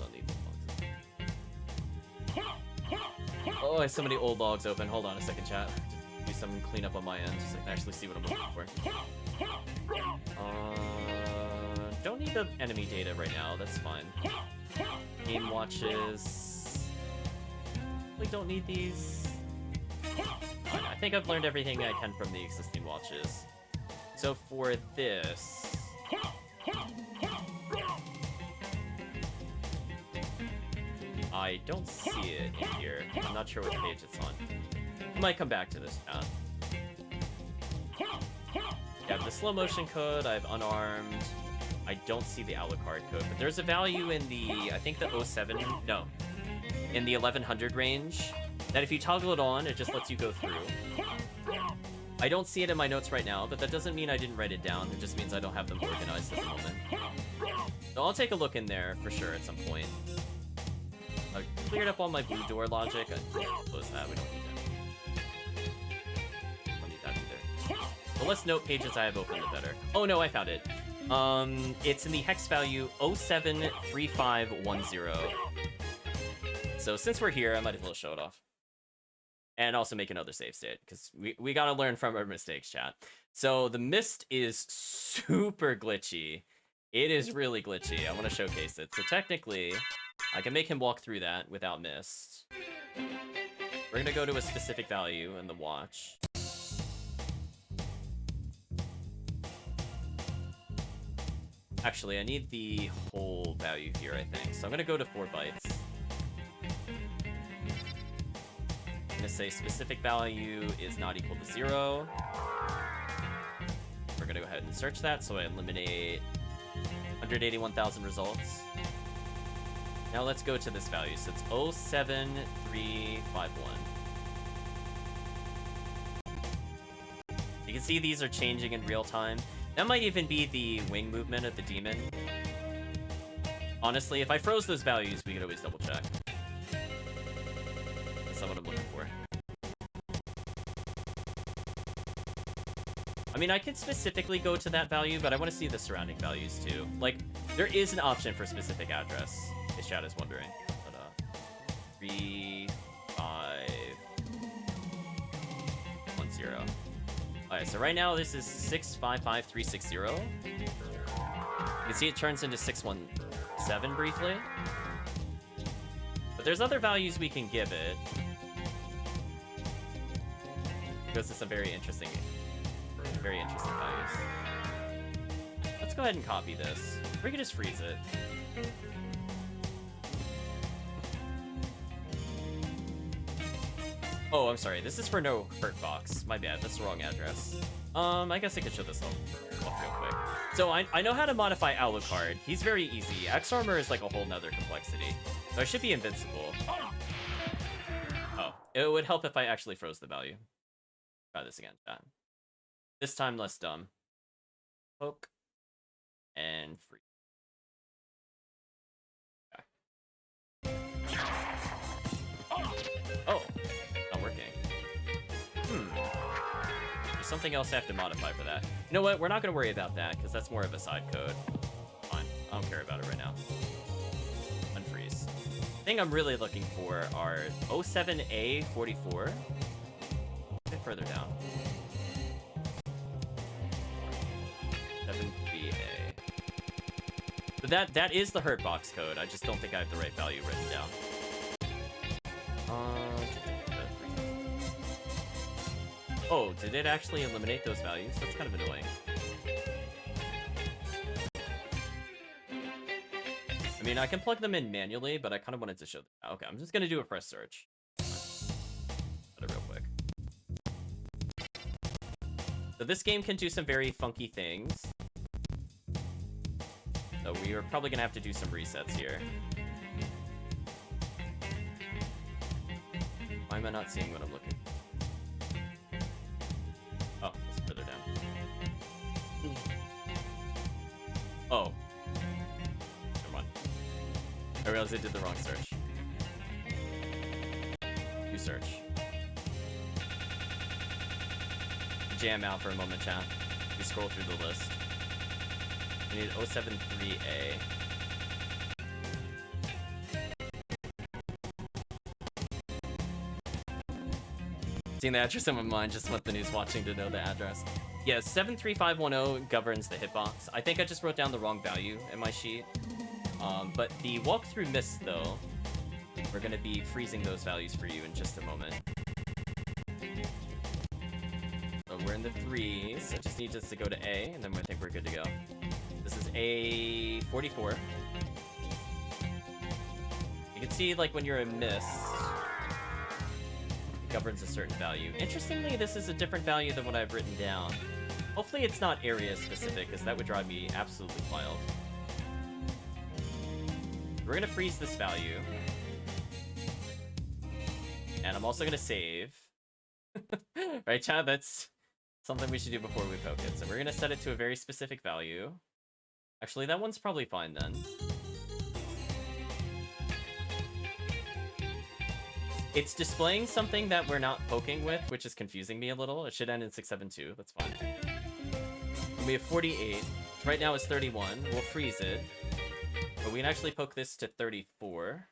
on, leave the logs. Oh, I have so many old logs open. Hold on a second, chat. Just do some cleanup on my end so I can actually see what I'm looking for. Don't need the enemy data right now. That's fine. Game watches. We don't need these. Fine. I think I've learned everything I can from the existing watches. So for this... I don't see it in here. I'm not sure what page it's on. I might come back to this now. Yeah, the slow motion code, I've unarmed. I don't see the Alucard code, but there's a value in the, I think the 07, no, in the 1100 range, that if you toggle it on, it just lets you go through. I don't see it in my notes right now, but that doesn't mean I didn't write it down. It just means I don't have them organized at the moment. So I'll take a look in there for sure at some point. I cleared up all my blue door logic. I close that. We don't need that. Don't need that either. The less note pages I have open, the better. Oh no, I found it. It's in the hex value 073510. So since we're here, I might as well show it off. And also make another save state, because we gotta learn from our mistakes, chat. So the mist is super glitchy. It is really glitchy. I want to showcase it. So technically, I can make him walk through that without mist. We're gonna go to a specific value in the watch. Actually, I need the whole value here, I think. So I'm gonna go to 4 bytes. I'm gonna say specific value is not equal to 0. We're gonna go ahead and search that, so I eliminate 181,000 results. Now let's go to this value. So it's 07351. You can see these are changing in real time. That might even be the wing movement of the demon. Honestly, if I froze those values, we could always double check. That's not what I'm looking for. I mean, I could specifically go to that value, but I want to see the surrounding values too. Like, there is an option for specific address, if chat is wondering. But, 3510. Alright, so right now this is 655360. You can see it turns into 617 briefly. But there's other values we can give it. It goes to some very interesting values. Let's go ahead and copy this. We can just freeze it. Oh, I'm sorry. This is for no hurt box. My bad. That's the wrong address. I guess I could show this off real quick. So I know how to modify Alucard. He's very easy. X armor is like a whole nother complexity. So I should be invincible. Oh, it would help if I actually froze the value. Try this again, chat. This time less dumb. Poke. and free. Oh, not working. There's something else I have to modify for that. You know what? We're not going to worry about that because that's more of a side code. Fine. I don't care about it right now. Unfreeze. The thing I'm really looking for are 07A44. A bit further down. 73A. But that is the hurt box code. I just don't think I have the right value written down. Oh, did it actually eliminate those values? That's kind of annoying. I mean, I can plug them in manually, but I kind of wanted to show them. Okay, I'm just going to do a press search. Got it real quick. So this game can do some very funky things. So we are probably going to have to do some resets here. Why am I not seeing what I'm looking for? Oh, it's further down. Oh. Never mind. I realized I did the wrong search. New search. Jam out for a moment, chat. We scroll through the list. We need 073A. Seeing the address in my mind, just want the news watching to know the address. Yeah, 73510 governs the hitbox. I think I just wrote down the wrong value in my sheet. But the walkthrough miss, though, we're going to be freezing those values for you in just a moment. So we're in the 3s. I just need us to go to A, and then I think we're good to go. This is A44. You can see, like, when you're a miss, governs a certain value. Interestingly, this is a different value than what I've written down. Hopefully it's not area specific, because that would drive me absolutely wild. We're gonna freeze this value. And I'm also gonna save. Right, Chad? That's something we should do before we poke it. So we're gonna set it to a very specific value. Actually, that one's probably fine then. It's displaying something that we're not poking with, which is confusing me a little. It should end in 672. That's fine. And we have 48. Right now it's 31. We'll freeze it. But we can actually poke this to 34.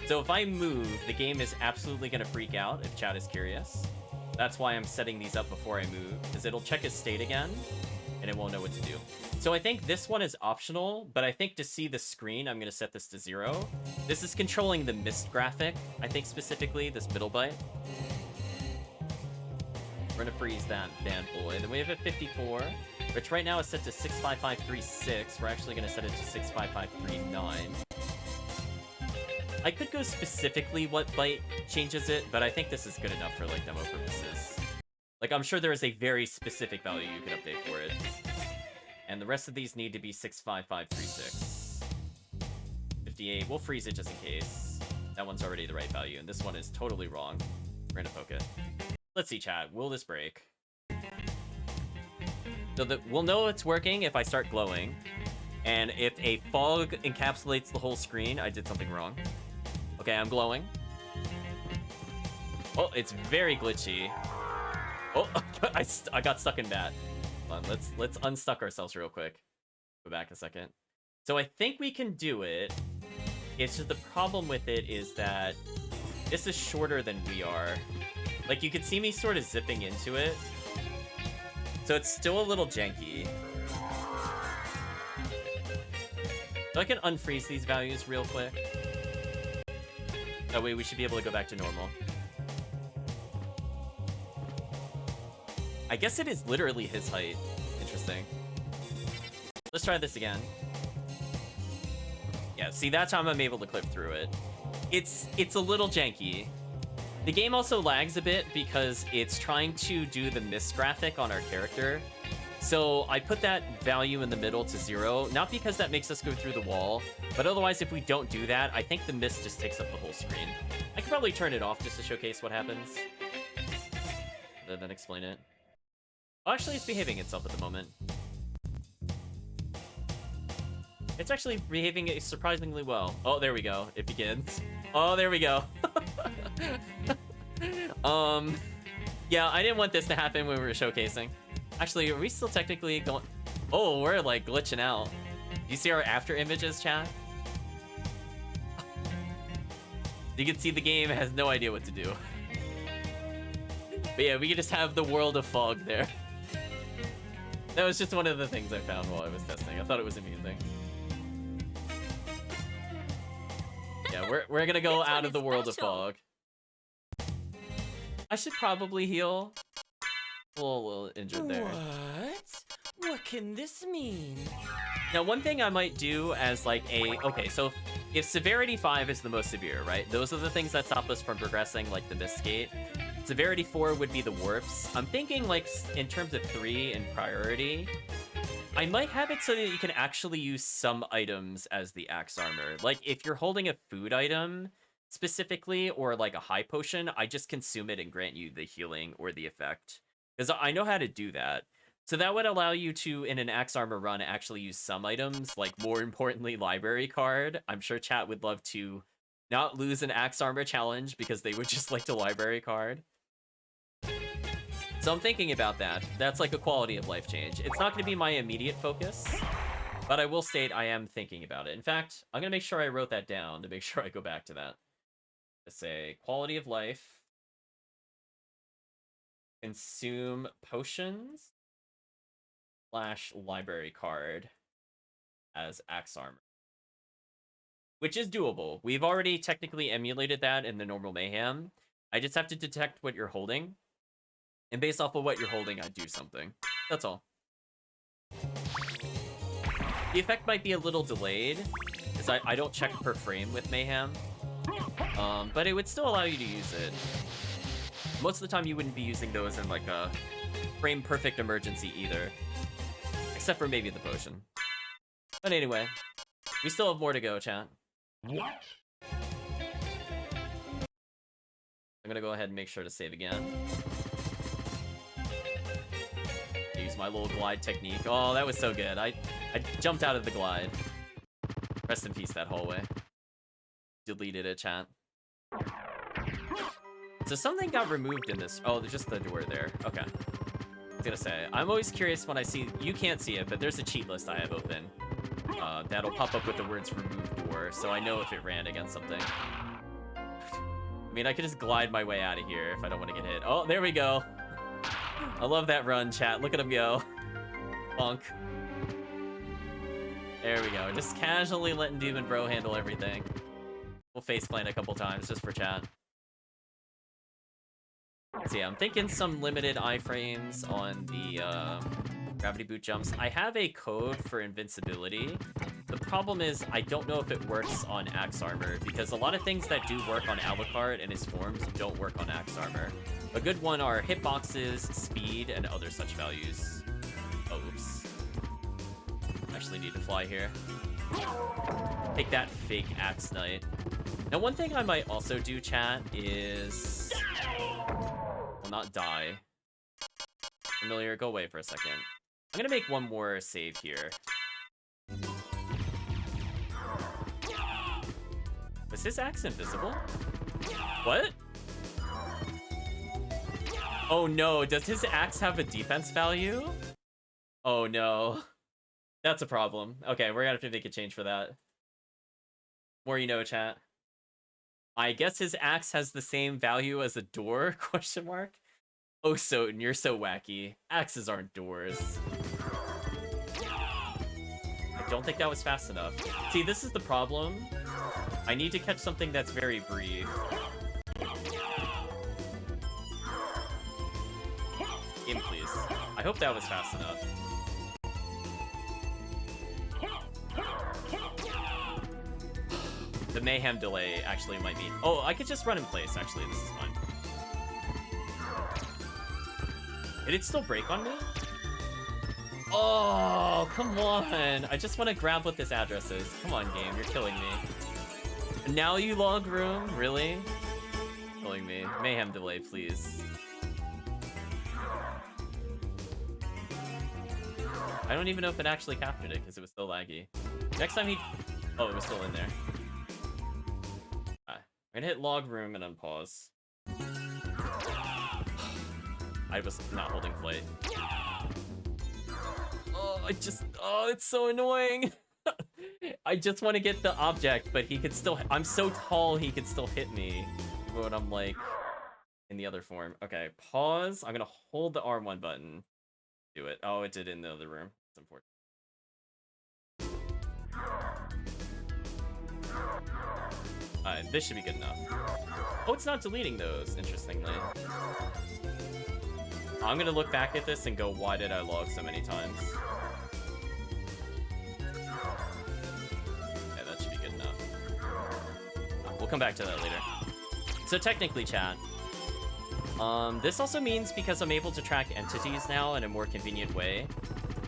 So if I move, the game is absolutely going to freak out if chat is curious. That's why I'm setting these up before I move, because it'll check its state again, and it won't know what to do. So I think this one is optional, but I think to see the screen, I'm going to set this to 0. This is controlling the mist graphic, I think specifically, this middle byte. We're going to freeze that bad boy. Then we have a 54, which right now is set to 65536. We're actually going to set it to 65539. I could go specifically what byte changes it, but I think this is good enough for, like, demo purposes. Like, I'm sure there is a very specific value you can update for it. And the rest of these need to be 65536. 58, we'll freeze it just in case. That one's already the right value, and this one is totally wrong. We're gonna poke it. Let's see, chat. Will this break? So that we'll know it's working if I start glowing. And if a fog encapsulates the whole screen, I did something wrong. Okay, I'm glowing. Oh, it's very glitchy. Oh, I got stuck in that. Hold on, let's unstuck ourselves real quick. Go back a second. So I think we can do it. It's just the problem with it is that this is shorter than we are. Like, you can see me sort of zipping into it. So it's still a little janky. So I can unfreeze these values real quick. That way we should be able to go back to normal. I guess it is literally his height. Interesting. Let's try this again. Yeah, see, that time I'm able to clip through it. It's a little janky. The game also lags a bit because it's trying to do the mist graphic on our character. So I put that value in the middle to 0, not because that makes us go through the wall, but otherwise if we don't do that, I think the mist just takes up the whole screen. I could probably turn it off just to showcase what happens. Then explain it. Oh, actually, it's behaving itself at the moment. It's actually behaving surprisingly well. Oh, there we go. It begins. Oh, there we go. Yeah, I didn't want this to happen when we were showcasing. Actually, are we still technically going? Oh, we're like glitching out. Do you see our after images, chat? You can see the game has no idea what to do. But yeah, we can just have the world of fog there. That was just one of the things I found while I was testing. I thought it was amusing. Yeah, we're gonna go out of the world of fog. I should probably heal. A little injured there. What? What can this mean? Now, one thing I might do as like okay, so if severity 5 is the most severe, right? Those are the things that stop us from progressing, like the mist gate. Severity 4 would be the warps. I'm thinking like in terms of 3 in priority, I might have it so that you can actually use some items as the axe armor. Like if you're holding a food item specifically, or like a high potion, I just consume it and grant you the healing or the effect. Because I know how to do that. So that would allow you to, in an axe armor run, actually use some items, like more importantly, library card. I'm sure chat would love to not lose an axe armor challenge because they would just like to library card. So I'm thinking about that. That's like a quality of life change. It's not going to be my immediate focus, but I will state I am thinking about it. In fact, I'm going to make sure I wrote that down to make sure I go back to that. Let's say quality of life. Consume potions / library card as axe armor. Which is doable. We've already technically emulated that in the normal Mayhem. I just have to detect what you're holding. And based off of what you're holding, I do something. That's all. The effect might be a little delayed, because I don't check per frame with Mayhem. But it would still allow you to use it. Most of the time you wouldn't be using those in like a frame perfect emergency either. Except for maybe the potion. But anyway, we still have more to go, chat. What? I'm gonna go ahead and make sure to save again. Use my little glide technique. Oh, that was so good. I jumped out of the glide. Rest in peace, that hallway. Deleted it, chat. So something got removed in this. Oh, there's just the door there. Okay. I was gonna say, I'm always curious when I see, you can't see it, but there's a cheat list I have open. That'll pop up with the words remove door, so I know if it ran against something. I mean, I could just glide my way out of here if I don't want to get hit. Oh, there we go. I love that run, chat. Look at him go. Bonk. There we go. Just casually letting Demon Bro handle everything. We'll faceplant a couple times just for chat. So yeah, I'm thinking some limited iframes on the gravity boot jumps. I have a code for invincibility. The problem is I don't know if it works on axe armor, because a lot of things that do work on Alucard and his forms don't work on axe armor. A good one are hitboxes, speed, and other such values. Oh, oops. Actually need to fly here. Take that fake axe knight. Now, one thing I might also do, chat, is... Well, not die. Familiar, go away for a second. I'm gonna make one more save here. Was his axe invisible? What? Oh no, does his axe have a defense value? Oh no. That's a problem. Okay, we're gonna have to make a change for that. More you know, chat. I guess his axe has the same value as a door, question mark? Oh, SotN, you're so wacky. Axes aren't doors. I don't think that was fast enough. See, this is the problem. I need to catch something that's very brief. Game, please. I hope that was fast enough. The Mayhem delay actually might mean... Oh, I could just run in place, actually. This is fine. Did it still break on me? Oh, come on. I just want to grab what this address is. Come on, game. You're killing me. Now you log room? Really? Killing me. Mayhem delay, please. I don't even know if it actually captured it because it was so laggy. Next time he... Oh, it was still in there. I'm gonna hit log room and unpause. I was not holding flight. Oh, it's so annoying. I just want to get the object, but he could still... I'm so tall, he could still hit me when I'm, like, in the other form. Okay, pause. I'm gonna hold the R1 button. Do it. Oh, it did in the other room. It's unfortunate. This should be good enough. Oh, it's not deleting those, interestingly. I'm gonna look back at this and go, why did I log so many times? Yeah, that should be good enough. We'll come back to that later. So technically, chat, this also means because I'm able to track entities now in a more convenient way,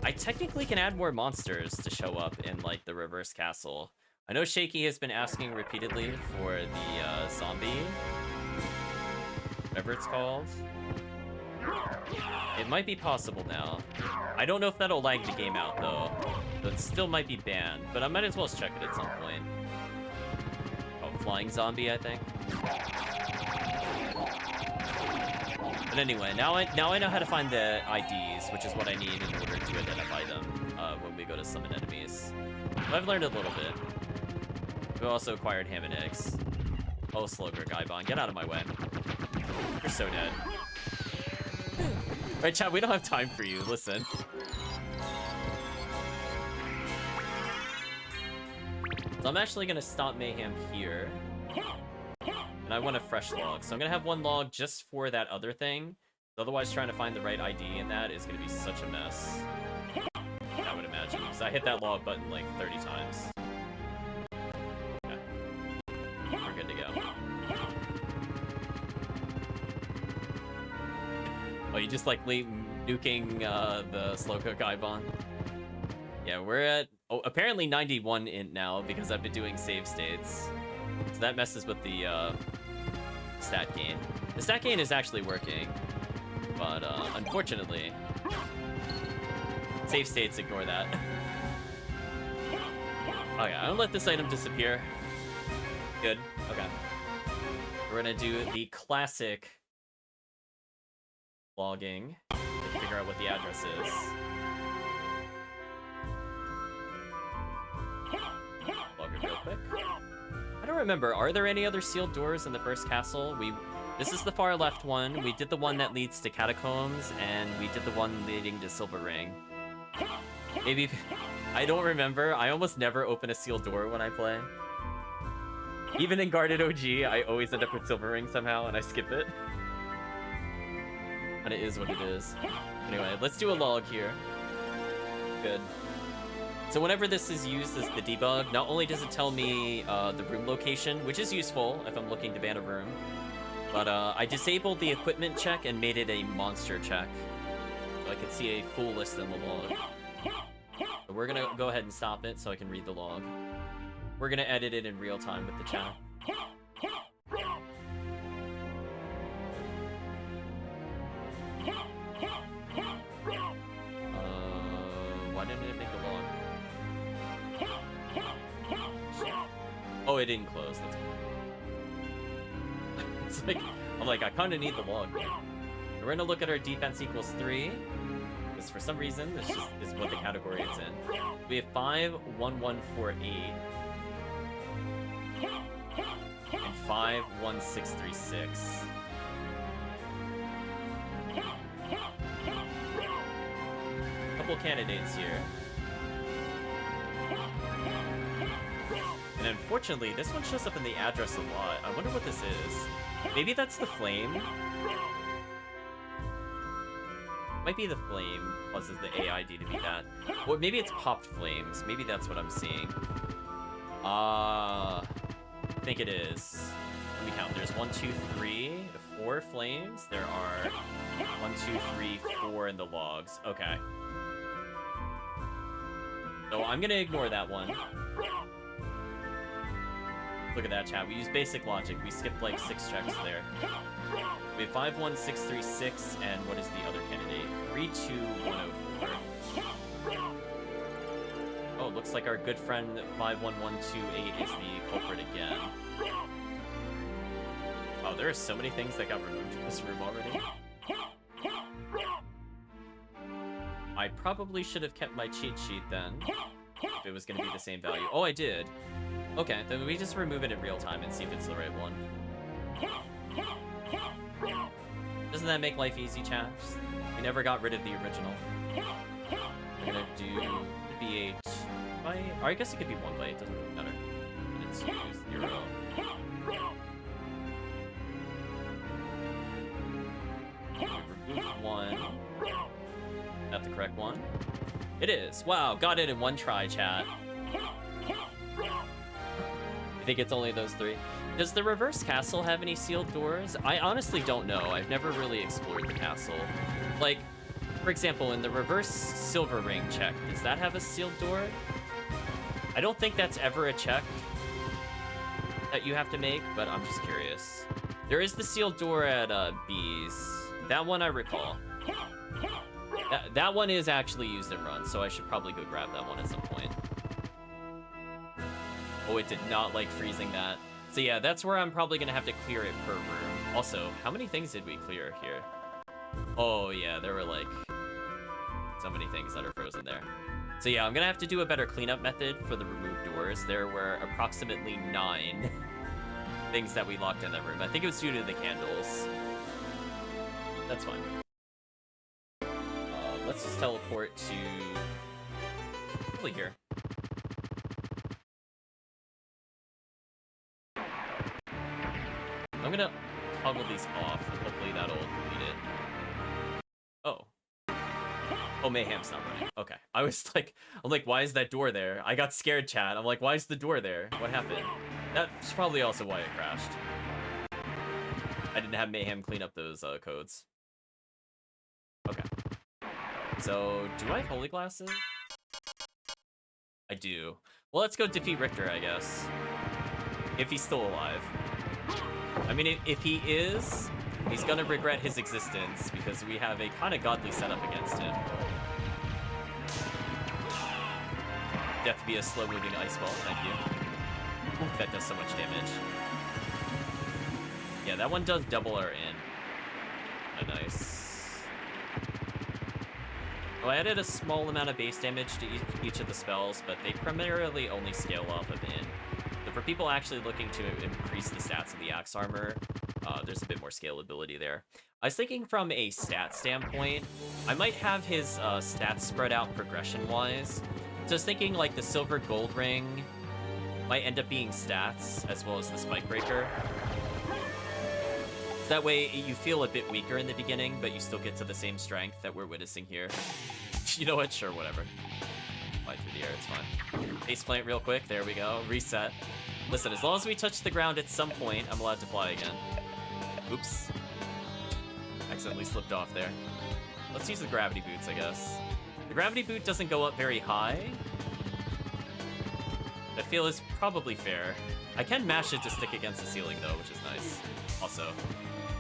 I technically can add more monsters to show up in, like, the reverse castle. I know Shaky has been asking repeatedly for the zombie, whatever it's called. It might be possible now. I don't know if that'll lag the game out, though. So it still might be banned, but I might as well check it at some point. Oh, flying zombie, I think. But anyway, now I know how to find the IDs, which is what I need in order to identify them when we go to summon enemies. But I've learned a little bit. We also acquired ham and eggs. Oh, Slogar Gaibon, get out of my way. You're so dead. Right, chat, we don't have time for you. Listen. So I'm actually gonna stop Mayhem here. And I want a fresh log. So I'm gonna have one log just for that other thing. Otherwise, trying to find the right ID in that is gonna be such a mess. I would imagine. Because I hit that log button like 30 times. Okay. We're good to go. Oh, you just like nuking the slow cook Ibon? Yeah, we're at apparently 91 int now because I've been doing save states. So that messes with the stat gain. The stat gain is actually working, but unfortunately, save states ignore that. Okay, I'll let this item disappear. Good. Okay. We're gonna do the classic logging to figure out what the address is. Log it real quick. I don't remember. Are there any other sealed doors in the first castle? This is the far left one. We did the one that leads to catacombs, and we did the one leading to Silver Ring. Maybe I don't remember. I almost never open a sealed door when I play. Even in Guarded OG, I always end up with Silver Ring somehow, and I skip it. And it is what it is. Anyway, let's do a log here. Good. So whenever this is used as the debug, not only does it tell me the room location, which is useful if I'm looking to ban a room, but I disabled the equipment check and made it a monster check. So I can see a full list in the log. So we're gonna go ahead and stop it so I can read the log. We're gonna edit it in real time with the chat. Why didn't it make a log? Oh, it didn't close. That's cool. It's like, I'm like, I kind of need the log. We're gonna look at our defense equals 3. Because for some reason, this just is what the category it's in. We have 51148 and 51636. Couple candidates here. And unfortunately, this one shows up in the address a lot. I wonder what this is. Maybe that's the flame. Might be the flame causes the AID to be that. Or maybe it's popped flames. Maybe that's what I'm seeing. I think it is. Let me count. There's 1, 2, 3, 4 flames. There are 1, 2, 3, 4 in the logs. Okay. So I'm gonna ignore that one. Look at that, chat. We use basic logic. We skipped like 6 checks there. We have 51636, and what is the other candidate? 32104. Oh, look looks like our good friend 51128 is the culprit again. Oh, there are so many things that got removed from this room already. I probably should have kept my cheat sheet then, if it was going to be the same value. Oh, I did. Okay, then we just remove it in real time and see if it's the right one. Doesn't that make life easy, chat? We never got rid of the original. We're gonna do B8 by... Or I guess it could be 1 by 8, doesn't matter. And it's 2, 0. Remove 1. Not the correct one. It is. Wow, got it in 1 try, chat. I think it's only those 3. Does the reverse castle have any sealed doors? I honestly don't know. I've never really explored the castle. Like, for example, in the reverse silver ring check, does that have a sealed door? I don't think that's ever a check that you have to make, but I'm just curious. There is the sealed door at B's. That one I recall. That one is actually used in run, so I should probably go grab that one at some point. Oh, it did not like freezing that. So yeah, that's where I'm probably gonna have to clear it per room. Also, how many things did we clear here? Oh yeah, there were like so many things that are frozen there. So yeah, I'm gonna have to do a better cleanup method for the removed doors. There were approximately 9 things that we locked in that room. I think it was due to the candles. That's fine. Let's just teleport to probably here. I'm gonna toggle these off, and hopefully that'll delete it. Oh. Oh, Mayhem's not running. Okay. I'm like, why is that door there? I got scared, chat. I'm like, why is the door there? What happened? That's probably also why it crashed. I didn't have Mayhem clean up those codes. Okay. So, do I have Holy Glasses? I do. Well, let's go defeat Richter, I guess. If he's still alive. I mean, if he is, he's gonna regret his existence because we have a kind of godly setup against him. Death via slow-moving ice ball, thank you. Ooh, that does so much damage. Yeah, that one does double our in. Oh, nice. Well, I added a small amount of base damage to each of the spells, but they primarily only scale off of in. So for people actually looking to increase the stats of the axe armor, there's a bit more scalability there. I was thinking from a stat standpoint, I might have his stats spread out progression-wise. So I was thinking like the silver gold ring might end up being stats as well as the spike breaker. So that way you feel a bit weaker in the beginning, but you still get to the same strength that we're witnessing here. You know what? Sure, whatever. Fly through the air, it's fine. Base plant real quick, there we go. Reset. Listen, as long as we touch the ground at some point, I'm allowed to fly again. Oops. Accidentally slipped off there. Let's use the gravity boots, I guess. The gravity boot doesn't go up very high. I feel is probably fair. I can mash it to stick against the ceiling though, which is nice. Also,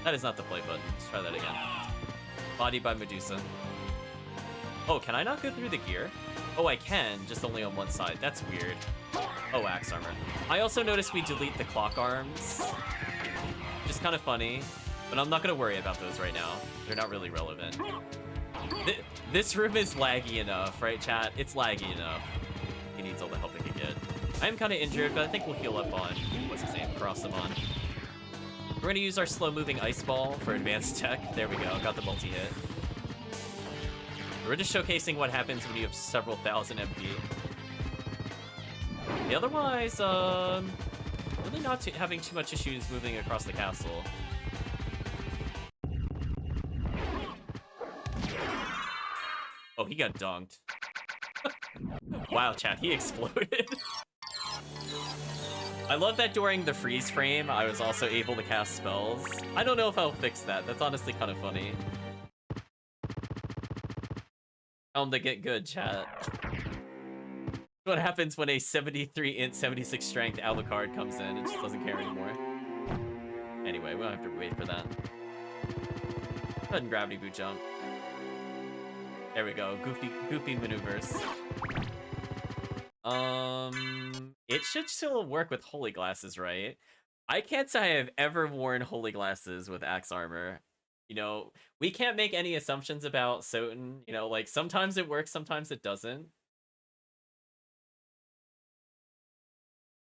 that is not the play button. Let's try that again. Body by Medusa. Oh, can I not go through the gear? Oh, I can, just only on one side. That's weird. Oh, axe armor. I also noticed we delete the clock arms. Just kind of funny, but I'm not gonna worry about those right now. They're not really relevant. This room is laggy enough, right, chat? It's laggy enough. He needs all the help he can get. I am kind of injured, but I think we'll heal up on, what's his name, Crossamon. We're gonna use our slow-moving ice ball for advanced tech. There we go, got the multi-hit. We're just showcasing what happens when you have several thousand MP. Yeah, otherwise, really not having too much issues moving across the castle. Oh, he got dunked. Wow, chat, he exploded. I love that during the freeze frame, I was also able to cast spells. I don't know if I'll fix that. That's honestly kind of funny. Tell him to get good, chat. What happens when a 73 int, 76 strength Alucard comes in? It just doesn't care anymore. Anyway, we don't have to wait for that. Go ahead and gravity boot jump. There we go. Goofy maneuvers. It should still work with holy glasses, right? I can't say I have ever worn holy glasses with axe armor. You know, we can't make any assumptions about SotN. You know, like sometimes it works, sometimes it doesn't.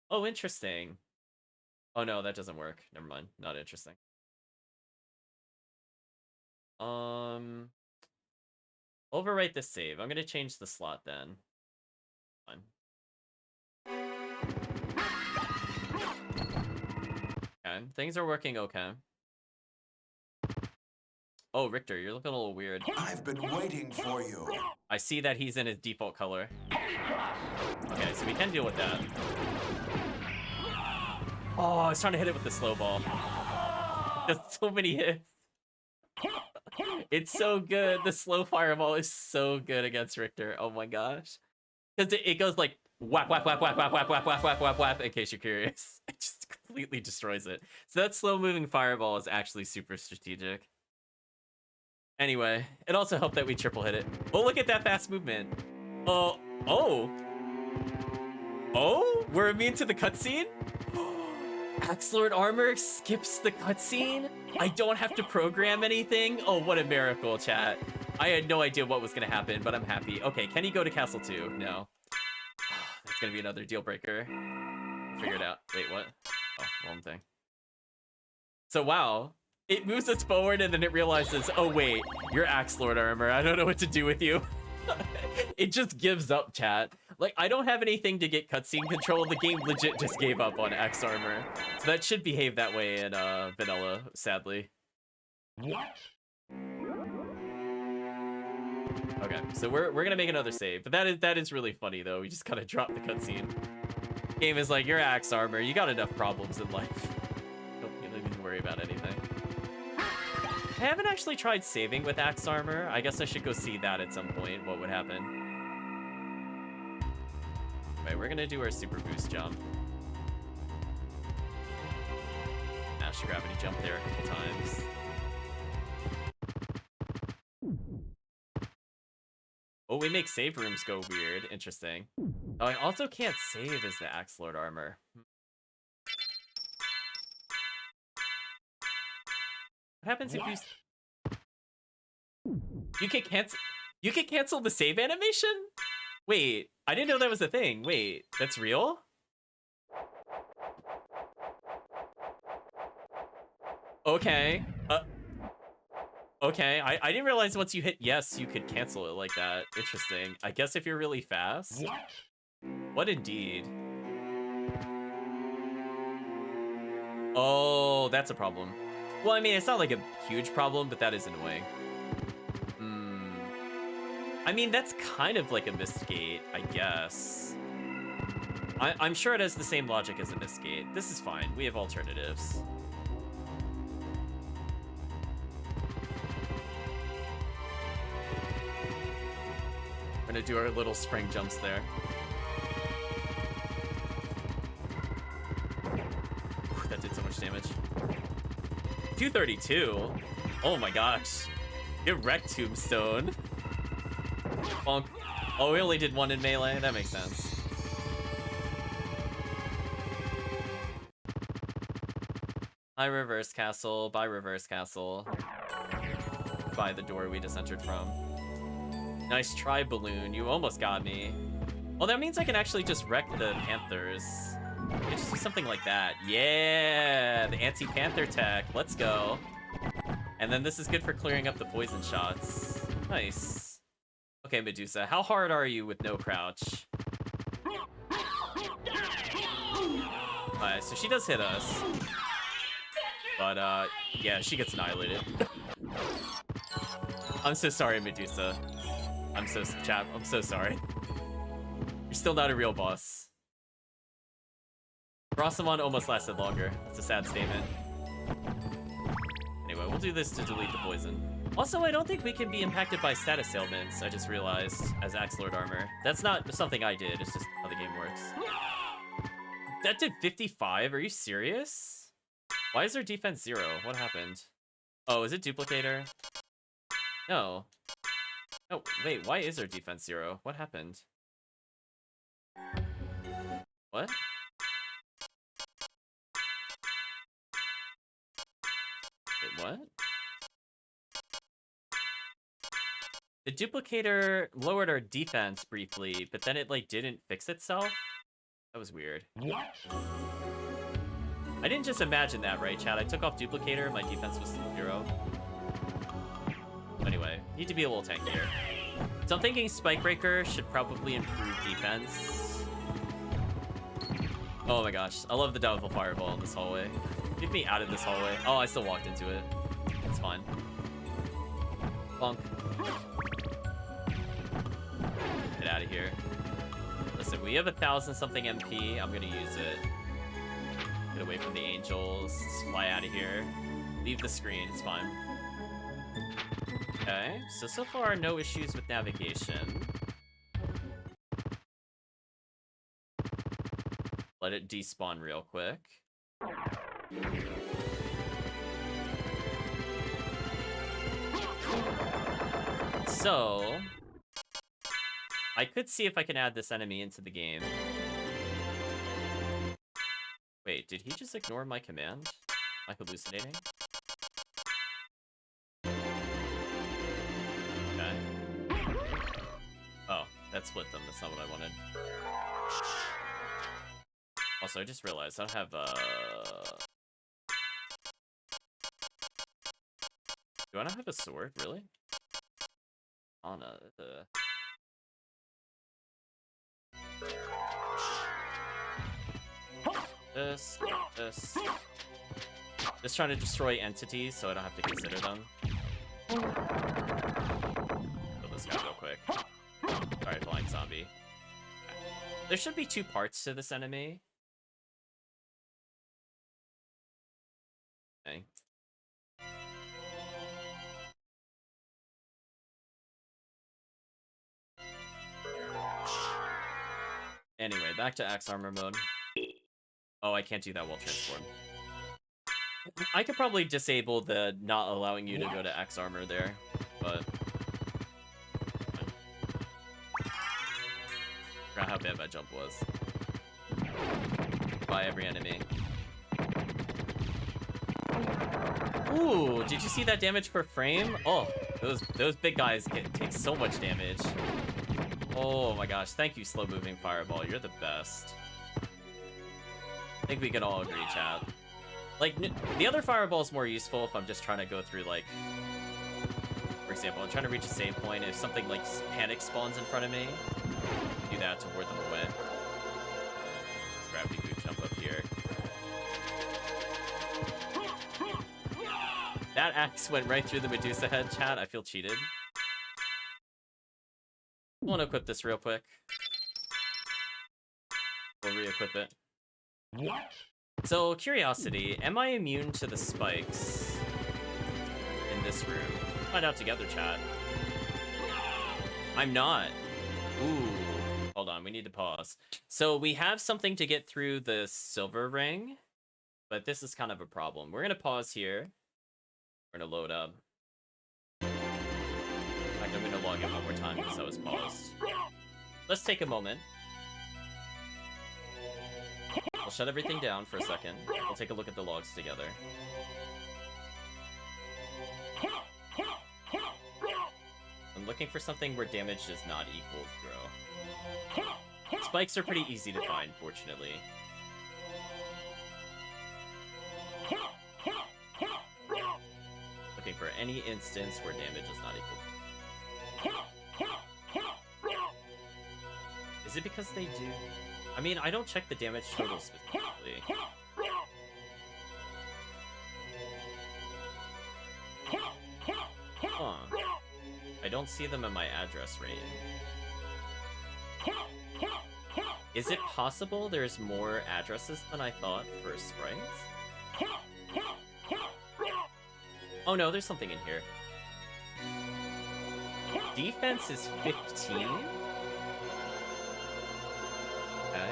Oh, interesting. Oh no, that doesn't work. Never mind. Not interesting. Overwrite the save. I'm gonna change the slot then. Fine. Okay, things are working okay. Oh, Richter, you're looking a little weird. I've been waiting for you. I see that he's in his default color. Okay, so we can deal with that. Oh, I was trying to hit it with the slow ball. There's so many hits. It's so good. The slow fireball is so good against Richter. Oh my gosh. Because it goes like whap, whap, whap, whap, whap, whap, whap, whap, whap, whap, whap, in case you're curious. It just completely destroys it. So that slow moving fireball is actually super strategic. Anyway, it also helped that we triple hit it. Oh, look at that fast movement. Oh, we're immune to the cutscene? Axe Lord armor skips the cutscene? I don't have to program anything? Oh, what a miracle, chat. I had no idea what was gonna happen, but I'm happy. Okay, can he go to Castle 2? No. That's gonna be another deal breaker. Figure it out. Wait, what? Oh, wrong thing. So, wow. It moves us forward and then it realizes, oh wait, you're Axe Lord armor. I don't know what to do with you. It just gives up, chat. Like, I don't have anything to get cutscene control. The game legit just gave up on Axe armor. So that should behave that way in vanilla, sadly. What? Okay, so we're gonna make another save. But that is really funny though. We just kind of dropped the cutscene. Game is like, you're Axe armor. You got enough problems in life. Don't need to worry about anything. I haven't actually tried saving with axe armor. I guess I should go see that at some point, what would happen. Right, we're gonna do our super boost jump. Mash gravity jump there a couple times. Oh, we make save rooms go weird. Interesting. Oh, I also can't save as the Axe Lord armor. What happens if you can cancel the save animation? Wait, I didn't know that was a thing. Wait, that's real? Okay. Okay, I didn't realize once you hit yes, you could cancel it like that. Interesting. I guess if you're really fast. What? What indeed? Oh, that's a problem. Well, I mean, it's not like a huge problem, but that is annoying. I mean, that's kind of like a missed gate, I guess. I'm sure it has the same logic as a missed gate. This is fine. We have alternatives. We're gonna do our little spring jumps there. Whew, that did so much damage. 232? Oh my gosh. Get wrecked, Tombstone. Bonk. Oh, we only did one in melee? That makes sense. Hi, Reverse Castle. Bye, Reverse Castle. By the door we just entered from. Nice try, Balloon. You almost got me. Well, that means I can actually just wreck the Panthers. I just do something like that. Yeah! The anti-Panther tech. Let's go. And then this is good for clearing up the poison shots. Nice. Okay, Medusa, how hard are you with no crouch? Alright, so she does hit us. But, yeah, she gets annihilated. I'm so sorry, Medusa. I'm so sorry. You're still not a real boss. Rossamon almost lasted longer. That's a sad statement. Anyway, we'll do this to delete the poison. Also, I don't think we can be impacted by status ailments, I just realized, as Axe Lord armor. That's not something I did, it's just how the game works. That did 55? Are you serious? Why is their defense 0? What happened? Oh, is it duplicator? No. Oh, wait, why is their defense 0? What happened? What? Wait, what? The duplicator lowered our defense briefly, but then it, like, didn't fix itself? That was weird. What? I didn't just imagine that, right, Chad? I took off duplicator, my defense was still 0. Anyway, need to be a little tankier. So I'm thinking Spike Breaker should probably improve defense. Oh my gosh, I love the doubtful fireball in this hallway. Get me out of this hallway. Oh, I still walked into it. It's fine. Bonk. Get out of here. Listen, we have 1,000 something MP. I'm gonna use it. Get away from the angels. Just fly out of here. Leave the screen. It's fine. Okay, so far no issues with navigation. Let it despawn real quick. So, I could see if I can add this enemy into the game. Wait, did he just ignore my command? Am I hallucinating? Okay. Oh, that split them. That's not what I wanted. Also, I just realized I don't have, do I not have a sword, really? Oh, no. This. Just trying to destroy entities so I don't have to consider them. Kill this guy real quick. Sorry, flying zombie. Okay. There should be 2 parts to this enemy. Okay. Anyway, back to axe armor mode. Oh, I can't do that while transform. I could probably disable the not allowing you to go to axe armor there, but forgot how bad that jump was. By every enemy. Ooh, did you see that damage per frame? Oh, those big guys take so much damage. Oh my gosh, thank you, slow moving fireball. You're the best. I think we can all agree, chat. Like, the other fireball is more useful if I'm just trying to go through, like, for example, I'm trying to reach a save point. If something like panic spawns in front of me, do that to ward them away. Gravity boot jump up here. That axe went right through the Medusa head, chat. I feel cheated. I want to equip this real quick. We'll re-equip it. What? So, curiosity, am I immune to the spikes in this room? Find out together, chat. I'm not. Ooh. Hold on, we need to pause. So, we have something to get through the silver ring, but this is kind of a problem. We're going to pause here. We're going to load up. In fact, I'm going to log in one more time because I was paused. Let's take a moment. We'll shut everything down for a second. We'll take a look at the logs together. I'm looking for something where damage does not equal 0. Spikes are pretty easy to find, fortunately. Looking for any instance where damage is not equal. Is it because they do? I mean, I don't check the damage total specifically. Huh. I don't see them in my address rating. Is it possible there's more addresses than I thought for sprites? Oh no, there's something in here. Defense is 15? Okay.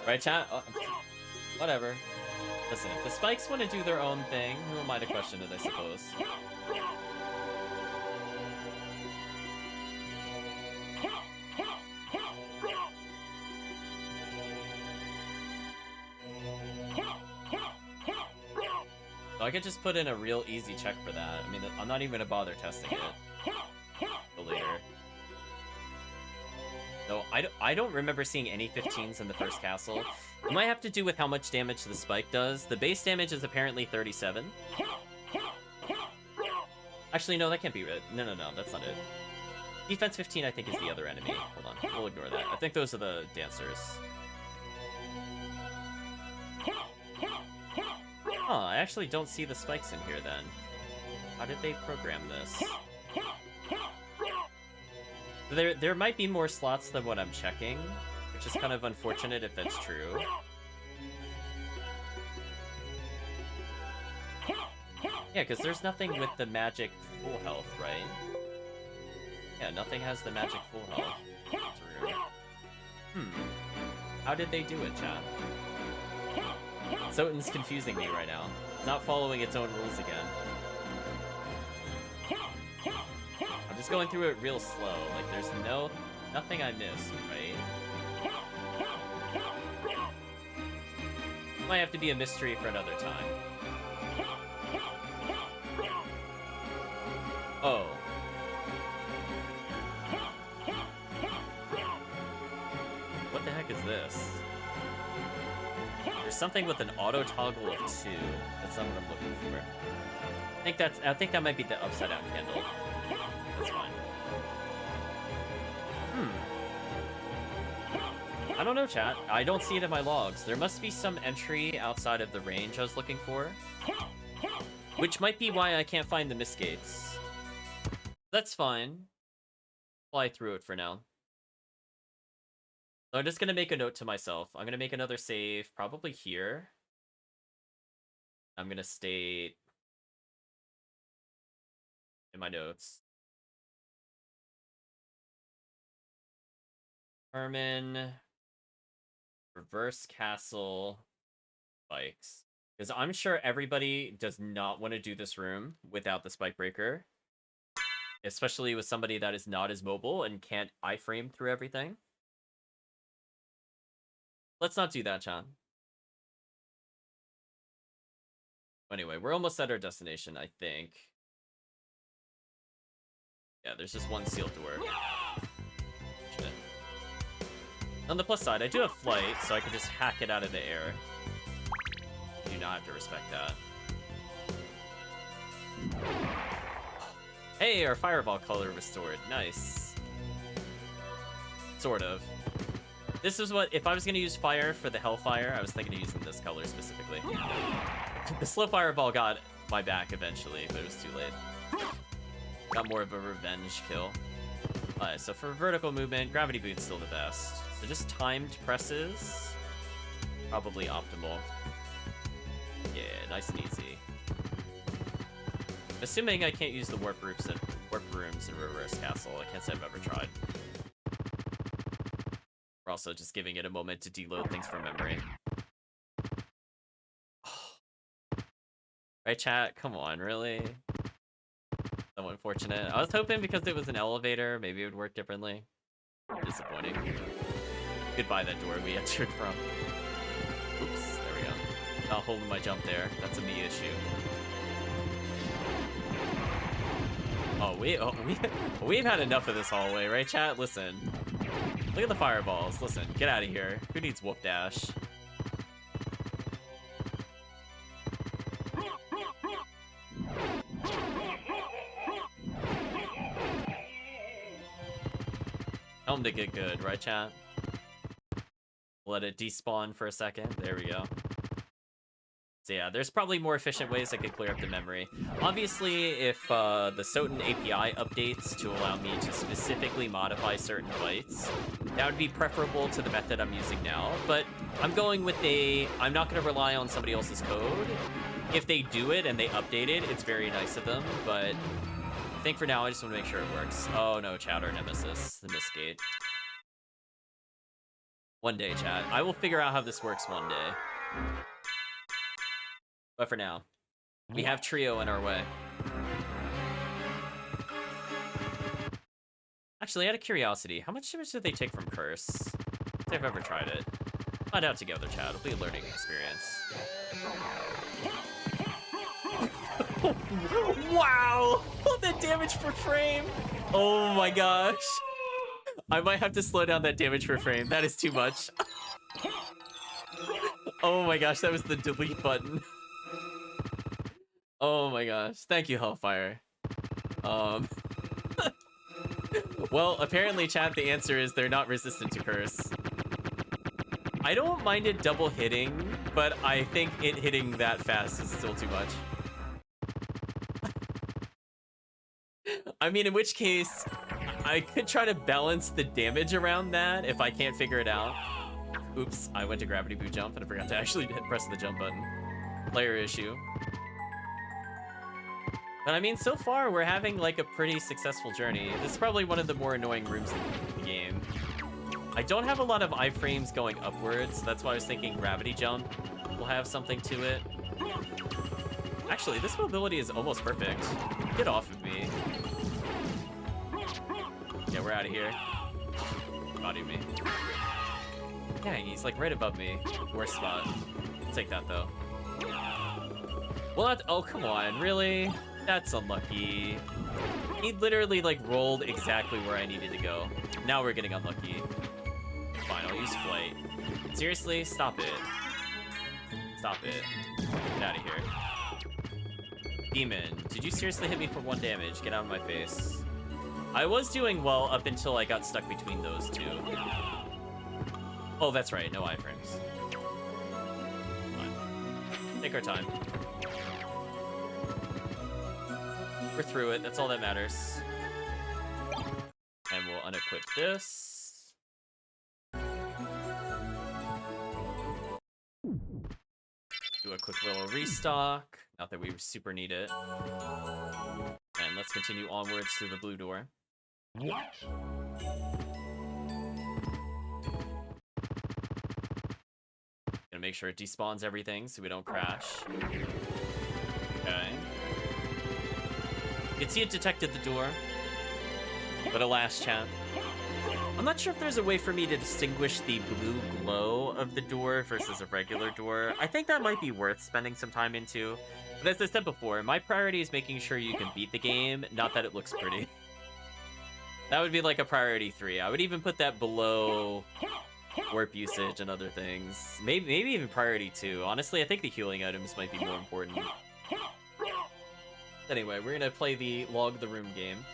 Right, chat? Whatever. Listen, if the spikes want to do their own thing, who am I to question it, I suppose? I could just put in a real easy check for that. I mean, I'm not even gonna bother testing it till later. No, I don't remember seeing any 15s in the first castle. It might have to do with how much damage the spike does. The base damage is apparently 37. Actually, no, that can't be it. No, that's not it. Defense 15, I think, is the other enemy. Hold on, we'll ignore that. I think those are the dancers. Huh, I actually don't see the spikes in here then. How did they program this? There might be more slots than what I'm checking, which is kind of unfortunate if that's true. Yeah, because there's nothing with the magic full health, right? Yeah, nothing has the magic full health. That's weird. How did they do it, chat? SotN's confusing me right now. It's not following its own rules again. I'm just going through it real slow. Like, there's nothing I missed, right? Might have to be a mystery for another time. Oh. What the heck is this? There's something with an auto toggle of 2. That's not what I'm looking for. I think that might be the upside down candle. That's fine. I don't know, chat. I don't see it in my logs. There must be some entry outside of the range I was looking for. Which might be why I can't find the miss gates. That's fine. Fly through it for now. So I'm just gonna make a note to myself. I'm gonna make another save, probably here. I'm gonna state in my notes. Herman, reverse castle, spikes. Because I'm sure everybody does not want to do this room without the spike breaker. Especially with somebody that is not as mobile and can't iframe through everything. Let's not do that, John. Anyway, we're almost at our destination, I think. Yeah, there's just one sealed door. Shit. On the plus side, I do have flight, so I can just hack it out of the air. You do not have to respect that. Hey, our fireball color restored. Nice. Sort of. This is what, if I was going to use fire for the Hellfire, I was thinking of using this color specifically. The slow fireball got my back eventually, but it was too late. Got more of a revenge kill. Alright, so for vertical movement, gravity boot's still the best. So just timed presses, probably optimal. Yeah, nice and easy. Assuming I can't use the warp rooms in reverse castle, I can't say I've ever tried. We're also just giving it a moment to deload things from memory. Right, chat? Come on, really? So unfortunate. I was hoping because it was an elevator, maybe it would work differently. Disappointing. Goodbye, that door we entered from. Oops, there we go. Not holding my jump there. That's a me issue. Oh, we've had enough of this hallway, right, chat? Listen. Look at the fireballs. Listen, get out of here. Who needs whoop dash? Tell them to get good, right, chat? Let it despawn for a second. There we go. So yeah, there's probably more efficient ways I could clear up the memory. Obviously, if the SotN API updates to allow me to specifically modify certain bytes, that would be preferable to the method I'm using now. But I'm going with I'm not going to rely on somebody else's code. If they do it and they update it, it's very nice of them. But I think for now, I just want to make sure it works. Oh no, chat, or Nemesis, the miss gate. One day, chat. I will figure out how this works one day. But for now, we have Trio in our way. Actually, out of curiosity, how much damage did they take from Curse? If they've ever tried it. Find out together, chat. It'll be a learning experience. Wow! That damage per frame! Oh my gosh. I might have to slow down that damage per frame. That is too much. Oh my gosh, that was the delete button. Oh my gosh. Thank you, Hellfire. Well, apparently, chat, the answer is they're not resistant to curse. I don't mind it double hitting, but I think it hitting that fast is still too much. I mean, in which case, I could try to balance the damage around that if I can't figure it out. Oops, I went to gravity boot jump and I forgot to actually press the jump button. Player issue. But I mean, so far, we're having like a pretty successful journey. This is probably one of the more annoying rooms in the game. I don't have a lot of iframes going upwards. That's why I was thinking gravity jump will have something to it. Actually, this mobility is almost perfect. Get off of me. Yeah, we're out of here. Body me. Dang, he's like right above me. Worst spot. I'll take that though. Well, oh, come on, really? That's unlucky. He literally like rolled exactly where I needed to go. Now we're getting unlucky. Fine, I'll use flight. Seriously? Stop it. Stop it. Get out of here. Demon, did you seriously hit me for 1 damage? Get out of my face. I was doing well up until I got stuck between those two. Oh, that's right. No iframes. Fine. Take our time. We're through it. That's all that matters. And we'll unequip this. Do a quick little restock. Not that we super need it. And let's continue onwards to the blue door. What? Gonna make sure it despawns everything so we don't crash. Okay. You can see it detected the door. But alas, chat. I'm not sure if there's a way for me to distinguish the blue glow of the door versus a regular door. I think that might be worth spending some time into. But as I said before, my priority is making sure you can beat the game, not that it looks pretty. That would be like a priority 3. I would even put that below warp usage and other things. Maybe even priority 2. Honestly, I think the healing items might be more important. Anyway, we're gonna play the Log the Room game.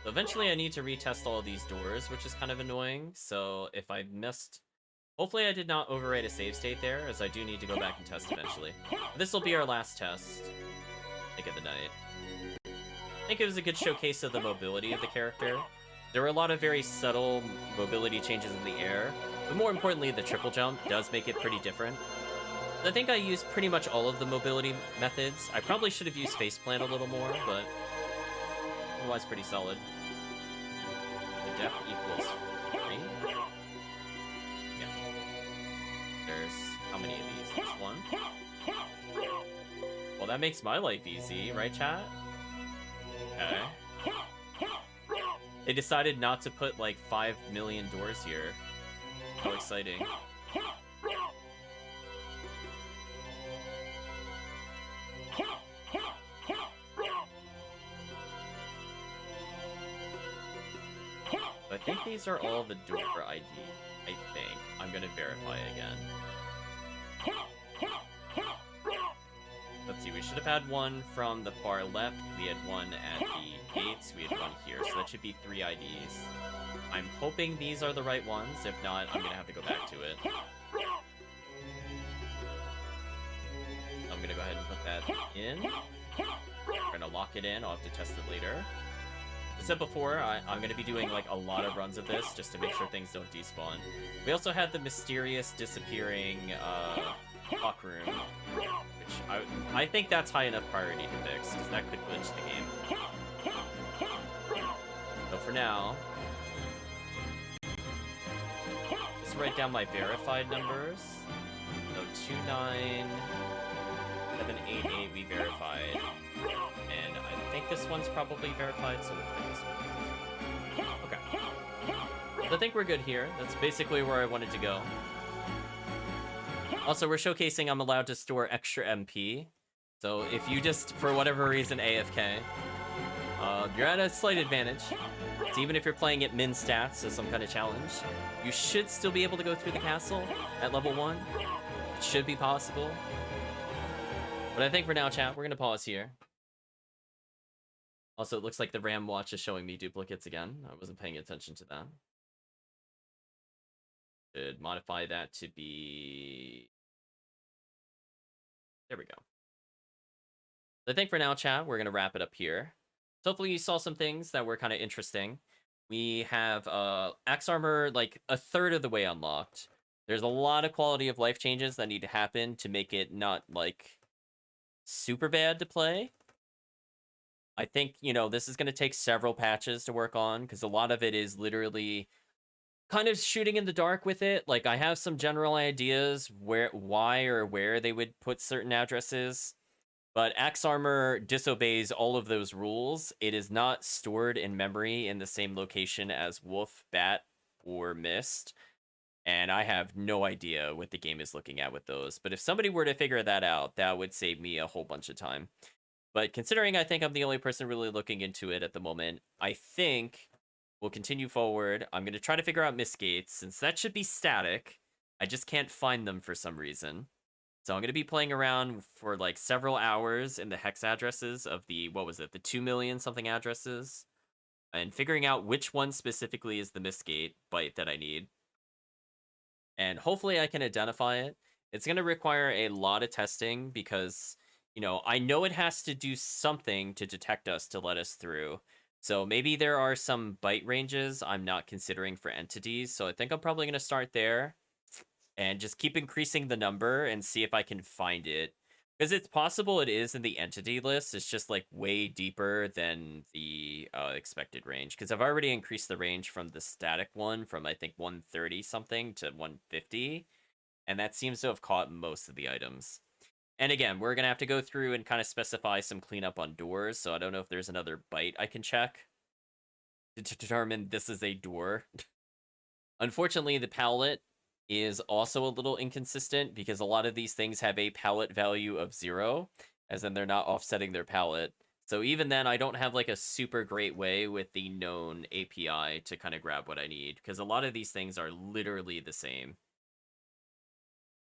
Eventually I need to retest all of these doors, which is kind of annoying. So if I missed... Hopefully I did not overwrite a save state there, as I do need to go back and test eventually. This will be our last test, I think, of the night. I think it was a good showcase of the mobility of the character. There were a lot of very subtle mobility changes in the air, but more importantly, the triple jump does make it pretty different. I think I used pretty much all of the mobility methods. I probably should have used faceplant a little more, but otherwise pretty solid. The depth equals 3. Yeah. There's how many of these? There's 1. Well, that makes my life easy, right, chat? Okay. They decided not to put like 5 million doors here. How exciting. I think these are all the door ID. I think. I'm gonna verify again. Let's see, we should have had one from the far left. We had one at the gates. We had one here, so that should be 3 IDs. I'm hoping these are the right ones. If not, I'm gonna have to go back to it. I'm gonna go ahead and put that in. We're gonna lock it in. I'll have to test it later. As I said before, I'm going to be doing like a lot of runs of this just to make sure things don't despawn. We also had the mysterious disappearing lock room, which I think that's high enough priority to fix, because that could glitch the game. So for now, just write down my verified numbers. 29788 we verified. And I think this one's probably verified, so we'll put this one. Okay. I think we're good here. That's basically where I wanted to go. Also, we're showcasing I'm allowed to store extra MP. So if you just, for whatever reason, AFK, you're at a slight advantage. So even if you're playing at min stats as some kind of challenge, you should still be able to go through the castle at level 1. It should be possible. But I think for now, chat, we're going to pause here. Also, it looks like the RAM watch is showing me duplicates again. I wasn't paying attention to that. Should modify that to be... There we go. I think for now, chat, we're going to wrap it up here. So hopefully you saw some things that were kind of interesting. We have Axe Armor like a third of the way unlocked. There's a lot of quality of life changes that need to happen to make it not like super bad to play. I think, you know, this is going to take several patches to work on because a lot of it is literally kind of shooting in the dark with it. Like I have some general ideas why or where they would put certain addresses. But Axe Armor disobeys all of those rules. It is not stored in memory in the same location as Wolf, Bat, or Mist. And I have no idea what the game is looking at with those. But if somebody were to figure that out, that would save me a whole bunch of time. But considering I think I'm the only person really looking into it at the moment, I think we'll continue forward. I'm going to try to figure out Mist Gates, since that should be static. I just can't find them for some reason. So I'm going to be playing around for like several hours in the hex addresses of the, what was it, the 2 million something addresses, and figuring out which one specifically is the Mist Gate byte that I need. And hopefully I can identify it. It's going to require a lot of testing because, you know, I know it has to do something to detect us to let us through. So maybe there are some byte ranges I'm not considering for entities. So I think I'm probably going to start there. And just keep increasing the number and see if I can find it. Because it's possible it is in the entity list. It's just like way deeper than the expected range. Because I've already increased the range from the static one from I think 130 something to 150. And that seems to have caught most of the items. And again, we're going to have to go through and kind of specify some cleanup on doors. So I don't know if there's another byte I can check to determine this is a door. Unfortunately, the palette is also a little inconsistent because a lot of these things have a palette value of 0, as in they're not offsetting their palette. So even then, I don't have like a super great way with the known API to kind of grab what I need, because a lot of these things are literally the same.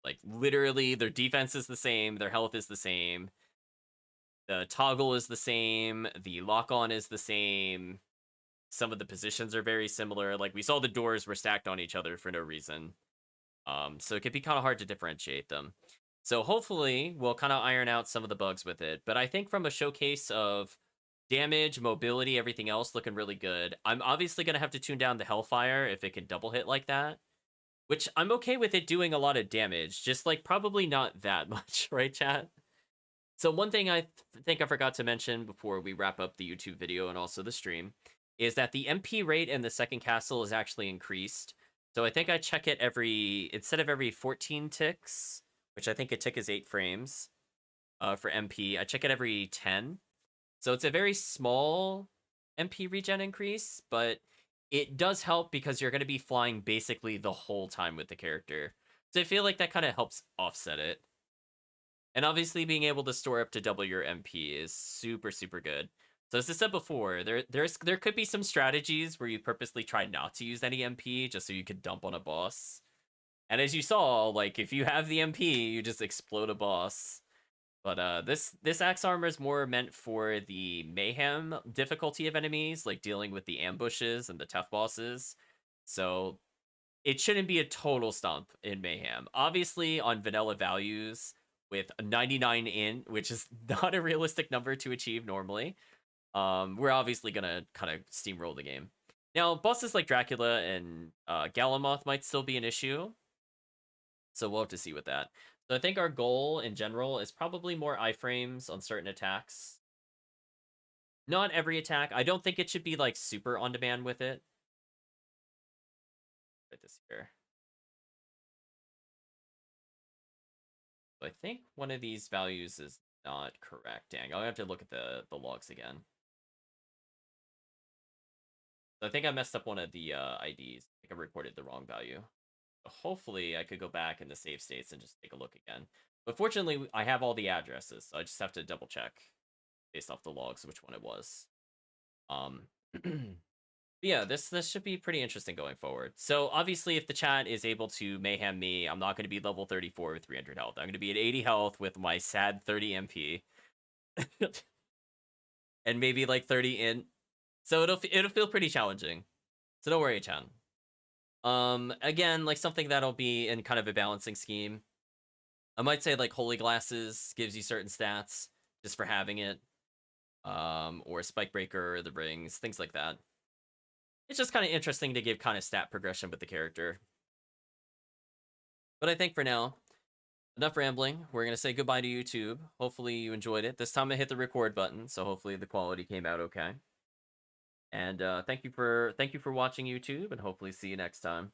Like literally, their defense is the same, their health is the same, the toggle is the same, the lock-on is the same, some of the positions are very similar. Like we saw the doors were stacked on each other for no reason. So it could be kind of hard to differentiate them. So hopefully we'll kind of iron out some of the bugs with it. But I think from a showcase of damage, mobility, everything else looking really good. I'm obviously going to have to tune down the Hellfire if it can double hit like that. Which I'm okay with it doing a lot of damage. Just like probably not that much, right, chat? So one thing I think I forgot to mention before we wrap up the YouTube video and also the stream is that the MP rate in the second castle is actually increased. So I think I check it instead of every 14 ticks, which I think a tick is 8 frames for MP, I check it every 10. So it's a very small MP regen increase, but it does help because you're going to be flying basically the whole time with the character. So I feel like that kind of helps offset it. And obviously being able to store up to double your MP is super, super good. So as I said before, there could be some strategies where you purposely try not to use any MP just so you could dump on a boss. And as you saw, like if you have the MP, you just explode a boss. But this Axe Armor is more meant for the Mayhem difficulty of enemies, like dealing with the ambushes and the tough bosses. So it shouldn't be a total stomp in Mayhem. Obviously on vanilla values with a 99 in, which is not a realistic number to achieve normally, we're obviously gonna kind of steamroll the game. Now, bosses like Dracula and Galamoth might still be an issue, so we'll have to see with that. So I think our goal in general is probably more iframes on certain attacks. Not every attack. I don't think it should be like super on demand with it. Right this here. I think one of these values is not correct. Dang, I'll have to look at the logs again. So I think I messed up one of the IDs. I think I recorded the wrong value. So hopefully I could go back in the save states and just take a look again. But fortunately, I have all the addresses, so I just have to double check based off the logs which one it was. Yeah, this should be pretty interesting going forward. So obviously, if the chat is able to mayhem me, I'm not going to be level 34 with 300 health. I'm going to be at 80 health with my sad 30 MP, and maybe like 30 in. So it'll feel pretty challenging. So don't worry, chan. Again, like something that'll be in kind of a balancing scheme. I might say like Holy Glasses gives you certain stats just for having it, or Spike Breaker, or the rings, things like that. It's just kind of interesting to give kind of stat progression with the character. But I think for now, enough rambling. We're going to say goodbye to YouTube. Hopefully you enjoyed it. This time I hit the record button, so hopefully the quality came out okay. And thank you for watching, YouTube, and hopefully see you next time.